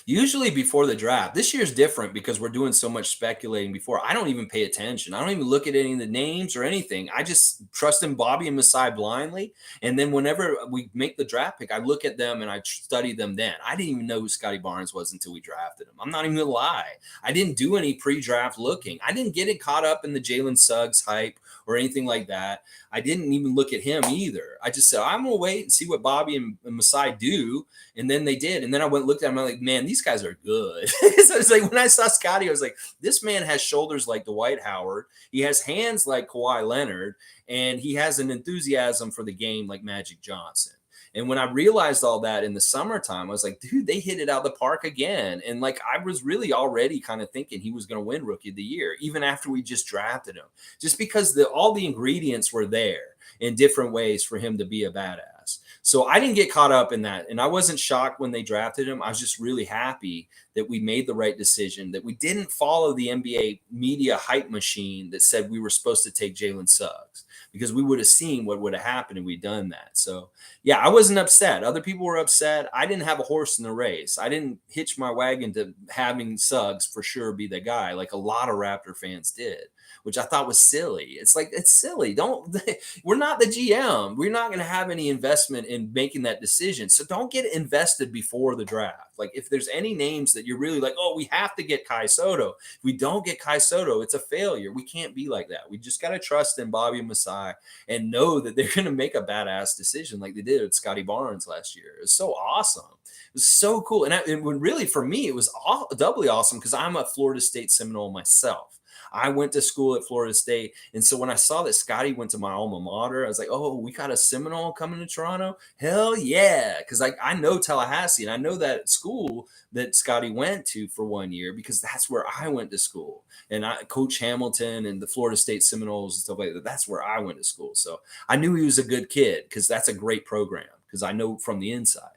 Usually before the draft. This year's different because we're doing so much speculating before. I don't even pay attention. I don't even look at any of the names or anything. I just trust in Bobby and Masai blindly. And then whenever we make the draft pick, I look at them and I study them then. I didn't even know who Scotty Barnes was until we drafted him. I'm not even going to lie. I didn't do any pre-draft looking. I didn't get it caught up in the Jalen Suggs hype or anything like that. I didn't even look at him either. I just said, I'm going to wait and see what Bobby and Masai do. And then they did. And then I went and looked at him. I'm like, man, these guys are good. So it's like when I saw Scotty, I was like, this man has shoulders like Dwight Howard. He has hands like Kawhi Leonard. And he has an enthusiasm for the game like Magic Johnson. And when I realized all that in the summertime, I was like, dude, they hit it out of the park again. And like, I was really already kind of thinking he was going to win Rookie of the Year, even after we just drafted him, just because all the ingredients were there in different ways for him to be a badass. So I didn't get caught up in that. And I wasn't shocked when they drafted him. I was just really happy that we made the right decision, that we didn't follow the NBA media hype machine that said we were supposed to take Jalen Suggs, because we would have seen what would have happened if we'd done that. So, yeah, I wasn't upset. Other people were upset. I didn't have a horse in the race. I didn't hitch my wagon to having Suggs for sure be the guy like a lot of Raptor fans did, which I thought was silly. It's like, it's silly. We're not the GM. We're not going to have any investment in making that decision. So don't get invested before the draft. Like if there's any names that you're really like, oh, we have to get Kai Soto. If we don't get Kai Soto, it's a failure. We can't be like that. We just got to trust in Bobby and Masai and know that they're going to make a badass decision like they did with Scotty Barnes last year. It was so awesome. It was so cool. And really, for me, it was doubly awesome because I'm a Florida State Seminole myself. I went to school at Florida State. And so when I saw that Scotty went to my alma mater, I was like, oh, we got a Seminole coming to Toronto? Hell yeah. Because I know Tallahassee and I know that school that Scotty went to for 1 year because that's where I went to school. And Coach Hamilton and the Florida State Seminoles and stuff like that, that's where I went to school. So I knew he was a good kid because that's a great program because I know from the inside.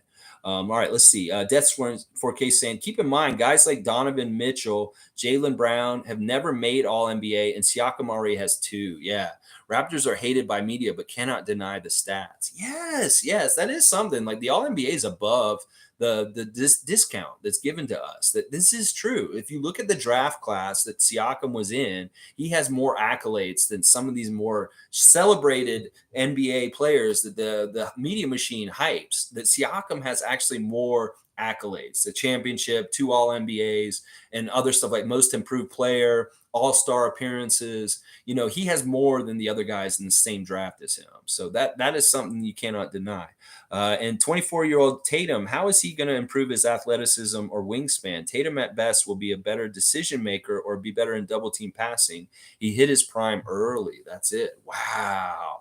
All right, let's see. Death Sworn 4K saying, keep in mind, guys like Donovan Mitchell, Jaylen Brown have never made All NBA, and Siakam already has 2. Yeah, Raptors are hated by media, but cannot deny the stats. Yes, that is something. Like the All NBA is above this discount that's given to us. That this is true. If you look at the draft class that Siakam was in, he has more accolades than some of these more celebrated NBA players that the media machine hypes. That Siakam has actually more accolades, the championship, 2 All NBAs, and other stuff like most improved player, all-star appearances. You know, he has more than the other guys in the same draft as him. So that is something you cannot deny. And 24-year-old Tatum, how is he going to improve his athleticism or wingspan? Tatum at best will be a better decision maker or be better in double team passing. He hit his prime early. That's it. Wow.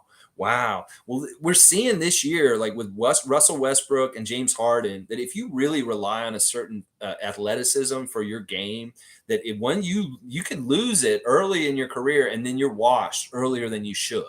Well, we're seeing this year, like with Russell Westbrook and James Harden, that if you really rely on a certain athleticism for your game, that when you can lose it early in your career and then you're washed earlier than you should.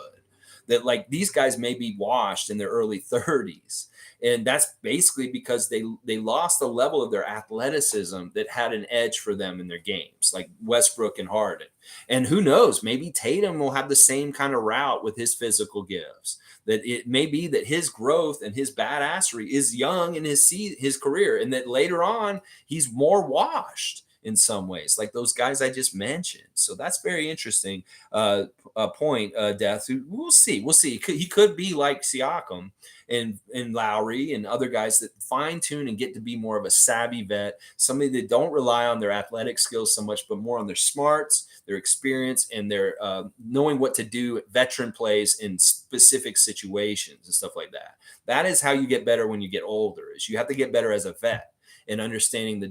That like these guys may be washed in their early 30s. And that's basically because they lost the level of their athleticism that had an edge for them in their games, like Westbrook and Harden. And who knows, maybe Tatum will have the same kind of route with his physical gifts. That it may be that his growth and his badassery is young in his career, and that later on he's more washed in some ways, like those guys I just mentioned. So that's very interesting point, Death. We'll see. He could be like Siakam and Lowry and other guys that fine tune and get to be more of a savvy vet, somebody that don't rely on their athletic skills so much, but more on their smarts, their experience, and their knowing what to do at veteran plays in specific situations and stuff like that. That is how you get better when you get older. Is you have to get better as a vet and understanding the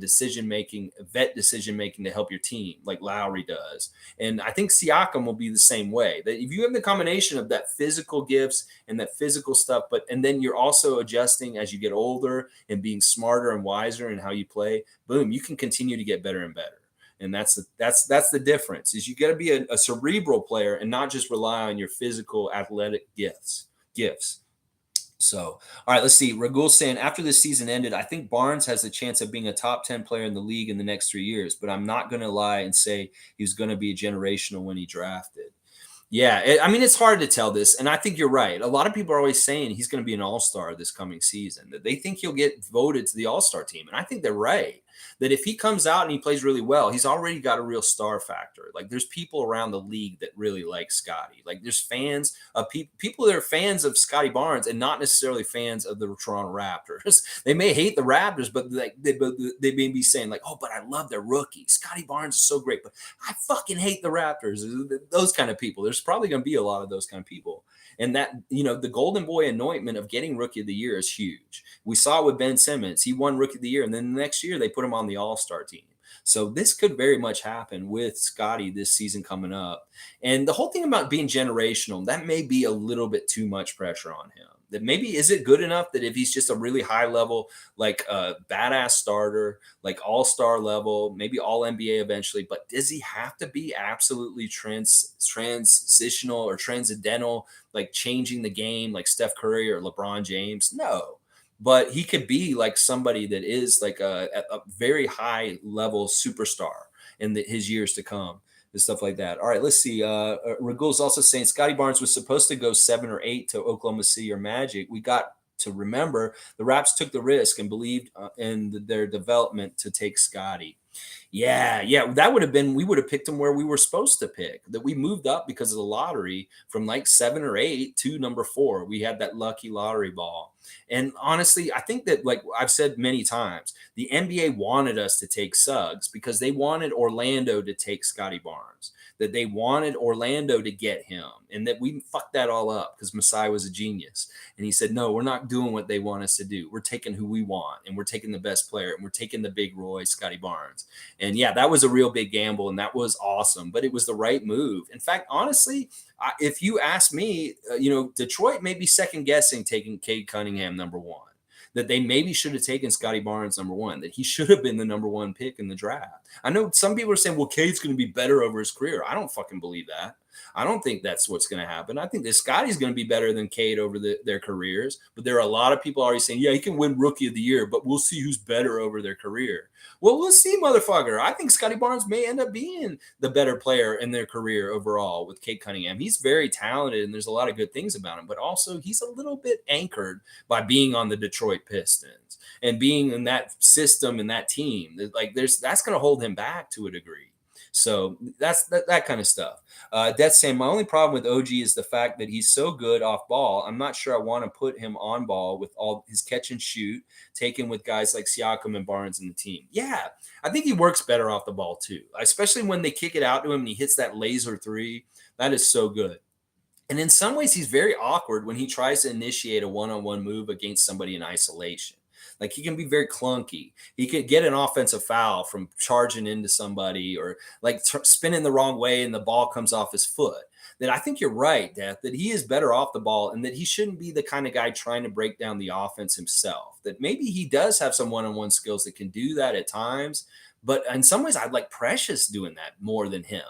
vet decision making to help your team, like Lowry does. And I think Siakam will be the same way. That if you have the combination of that physical gifts and that physical stuff, and then you're also adjusting as you get older and being smarter and wiser in how you play, boom, you can continue to get better and better. And that's the difference. Is you got to be a cerebral player and not just rely on your physical athletic gifts. So, all right, let's see. Ragul saying after the season ended, I think Barnes has a chance of being a top 10 player in the league in the next 3 years, but I'm not going to lie and say he was going to be a generational when he drafted. Yeah, I mean, it's hard to tell this, and I think you're right. A lot of people are always saying he's going to be an all-star this coming season, that they think he'll get voted to the all-star team, and I think they're right. That if he comes out and he plays really well, he's already got a real star factor. Like there's people around the league that really like Scotty. Like there's fans of people that are fans of Scotty Barnes and not necessarily fans of the Toronto Raptors. They may hate the Raptors, but they may be saying like, "Oh, but I love their rookie. Scotty Barnes is so great, but I fucking hate the Raptors." Those kind of people. There's probably going to be a lot of those kind of people. And that, the golden boy anointment of getting rookie of the year is huge. We saw it with Ben Simmons. He won rookie of the year. And then the next year they put him on the all-star team. So this could very much happen with Scotty this season coming up. And the whole thing about being generational, that may be a little bit too much pressure on him. That maybe is it good enough that if he's just a really high level, like a badass starter, like all-star level, maybe all NBA eventually, but does he have to be absolutely transitional or transcendental, like changing the game like Steph Curry or LeBron James? No. But he could be like somebody that is like a very high level superstar in his years to come and stuff like that. All right, let's see. Ragul's also saying Scotty Barnes was supposed to go 7 or 8 to Oklahoma City or Magic. We got to remember the Raps took the risk and believed in their development to take Scotty. Yeah, that would have been, we would have picked him where we were supposed to pick. That we moved up because of the lottery from like 7 or 8 to number 4. We had that lucky lottery ball. And honestly, I think that, like I've said many times, the NBA wanted us to take Suggs because they wanted Orlando to take Scotty Barnes, that they wanted Orlando to get him, and that we fucked that all up because Masai was a genius. And he said, no, we're not doing what they want us to do. We're taking who we want, and we're taking the best player, and we're taking the big Roy, Scotty Barnes. And yeah, that was a real big gamble, and that was awesome, but it was the right move. In fact, honestly, if you ask me, Detroit may be second guessing taking Cade Cunningham number 1. That they maybe should have taken Scotty Barnes number 1, that he should have been the number 1 pick in the draft. I know some people are saying, well, Cade's going to be better over his career. I don't fucking believe that. I don't think that's what's going to happen. I think that Scotty's going to be better than Cade over their careers. But there are a lot of people already saying, yeah, he can win rookie of the year, but we'll see who's better over their career. Well, we'll see, motherfucker. I think Scotty Barnes may end up being the better player in their career overall with Cade Cunningham. He's very talented, and there's a lot of good things about him. But also, he's a little bit anchored by being on the Detroit Pistons and being in that system and that team. Like, that's going to hold him back to a degree. So that's that kind of stuff. Death saying, my only problem with OG is the fact that he's so good off ball. I'm not sure I want to put him on ball with all his catch and shoot taken with guys like Siakam and Barnes in the team. Yeah, I think he works better off the ball too, especially when they kick it out to him and he hits that laser 3. That is so good. And in some ways, he's very awkward when he tries to initiate a one-on-one move against somebody in isolation. Like, he can be very clunky. He could get an offensive foul from charging into somebody or like spinning the wrong way and the ball comes off his foot. That I think you're right, Death, that he is better off the ball and that he shouldn't be the kind of guy trying to break down the offense himself. That maybe he does have some one-on-one skills that can do that at times. But in some ways, I'd like Precious doing that more than him.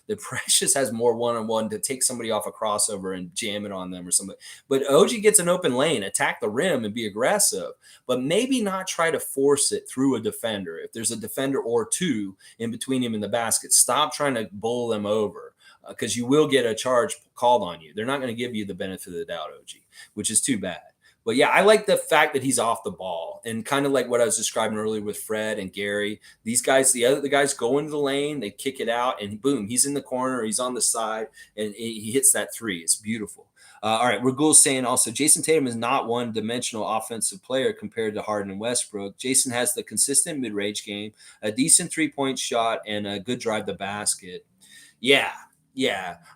The Precious has more one-on-one to take somebody off a crossover and jam it on them or something. But OG gets an open lane, attack the rim and be aggressive, but maybe not try to force it through a defender. If there's a defender or 2 in between him and the basket, stop trying to bowl them over because you will get a charge called on you. They're not going to give you the benefit of the doubt, OG, which is too bad. But yeah, I like the fact that he's off the ball and kind of like what I was describing earlier with Fred and Gary. These guys, the guys go into the lane, they kick it out, and boom, he's in the corner, he's on the side, and he hits that 3. It's beautiful. All right, Ragul's saying also, Jason Tatum is not one-dimensional offensive player compared to Harden and Westbrook. Jason has the consistent mid-range game, a decent three-point shot, and a good drive to basket. Yeah.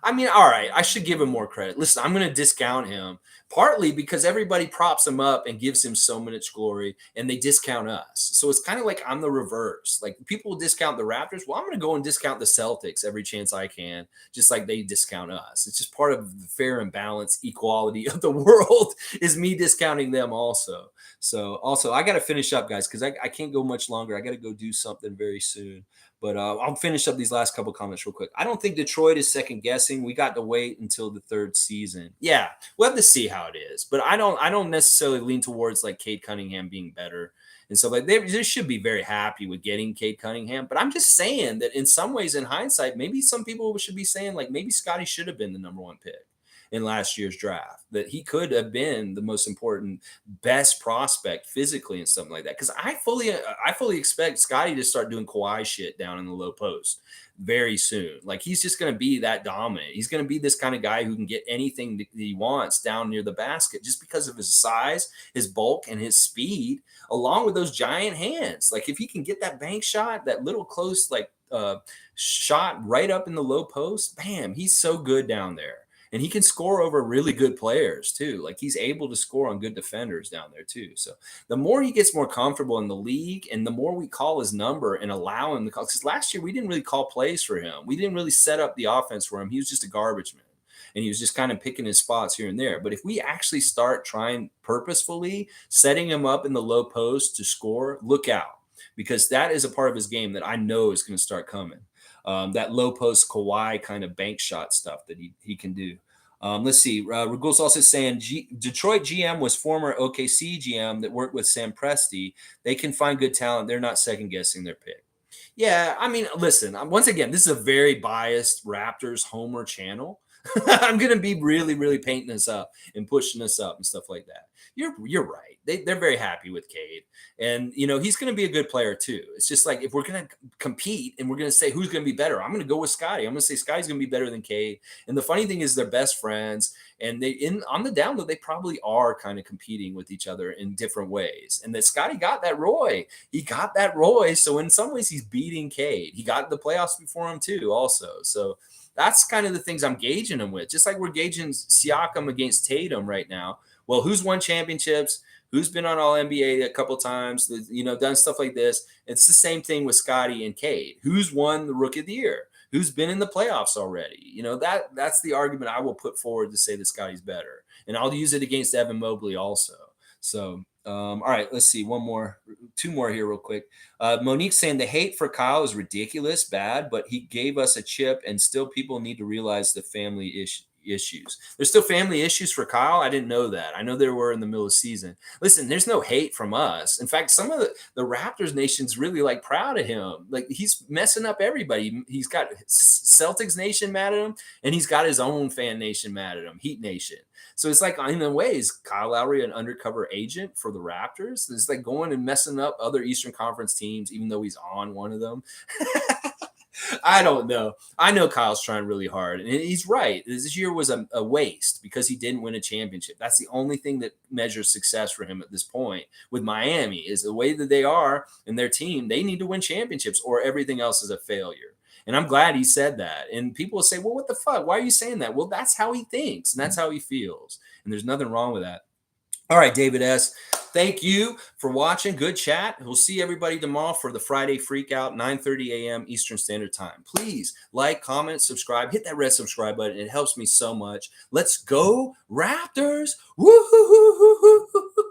I mean, all right, I should give him more credit. Listen, I'm going to discount him partly because everybody props him up and gives him so much glory and they discount us. So it's kind of like I'm the reverse. Like people will discount the Raptors. Well, I'm going to go and discount the Celtics every chance I can, just like they discount us. It's just part of the fair and balanced equality of the world is me discounting them also. So also I got to finish up, guys, because I can't go much longer. I got to go do something very soon. But I'll finish up these last couple comments real quick. I don't think Detroit is second guessing. We got to wait until the third season. Yeah, we'll have to see how it is. But I don't necessarily lean towards like Cade Cunningham being better. And so like they should be very happy with getting Cade Cunningham. But I'm just saying that in some ways, in hindsight, maybe some people should be saying like maybe Scotty should have been the number one pick in last year's draft. That he could have been the most important, best prospect physically and something like that. Because I fully expect Scotty to start doing Kawhi shit down in the low post very soon. Like he's just going to be that dominant. He's going to be this kind of guy who can get anything that he wants down near the basket just because of his size, his bulk, and his speed, along with those giant hands. Like if he can get that bank shot, that little close shot right up in the low post, bam, he's so good down there. And he can score over really good players too. Like he's able to score on good defenders down there too. So the more he gets more comfortable in the league and the more we call his number and allow him to call, because last year we didn't really call plays for him. We didn't really set up the offense for him. He was just a garbage man. And he was just kind of picking his spots here and there. But if we actually start trying purposefully setting him up in the low post to score, look out. Because that is a part of his game that I know is going to start coming. That low post Kawhi kind of bank shot stuff that he can do. Let's see. Regulus also saying Detroit GM was former OKC GM that worked with Sam Presti. They can find good talent. They're not second guessing their pick. Yeah, I mean, listen. Once again, this is a very biased Raptors homer channel. I'm gonna be really, really painting us up and pushing us up and stuff like that. You're right. They're very happy with Cade, and he's gonna be a good player too. It's just like if we're gonna compete and we're gonna say who's gonna be better, I'm gonna go with Scotty. I'm gonna say Scotty's gonna be better than Cade. And the funny thing is they're best friends, and on the down low they probably are kind of competing with each other in different ways. And that Scotty got that Roy. He got that Roy. So in some ways he's beating Cade. He got the playoffs before him too, also. So that's kind of the things I'm gauging him with. Just like we're gauging Siakam against Tatum right now. Well, who's won championships? Who's been on All NBA a couple times? Done stuff like this. It's the same thing with Scotty and Cade. Who's won the Rookie of the Year? Who's been in the playoffs already? That's the argument I will put forward to say that Scotty's better, and I'll use it against Evan Mobley also. So, all right, let's see. Two more here real quick. Monique saying the hate for Kyle is ridiculous, bad, but he gave us a chip and still people need to realize the family issues. There's still family issues for Kyle. I didn't know that. I know there were in the middle of the season. Listen, there's no hate from us. In fact, some of the Raptors nation's really like proud of him. Like he's messing up everybody. He's got Celtics nation mad at him, and he's got his own fan nation mad at him, Heat Nation. So it's like, in a way, is Kyle Lowry an undercover agent for the Raptors? It's like going and messing up other Eastern Conference teams, even though he's on one of them. I don't know. I know Kyle's trying really hard, and he's right. This year was a waste because he didn't win a championship. That's the only thing that measures success for him at this point with Miami is the way that they are and their team. They need to win championships or everything else is a failure. And I'm glad he said that. And people will say, well, what the fuck? Why are you saying that? Well, that's how he thinks, and that's how he feels. And there's nothing wrong with that. All right, David S., thank you for watching. Good chat. We'll see everybody tomorrow for the Friday Freakout, 9:30 a.m. Eastern Standard Time. Please like, comment, subscribe. Hit that red subscribe button. It helps me so much. Let's go, Raptors. Woo-hoo-hoo-hoo-hoo.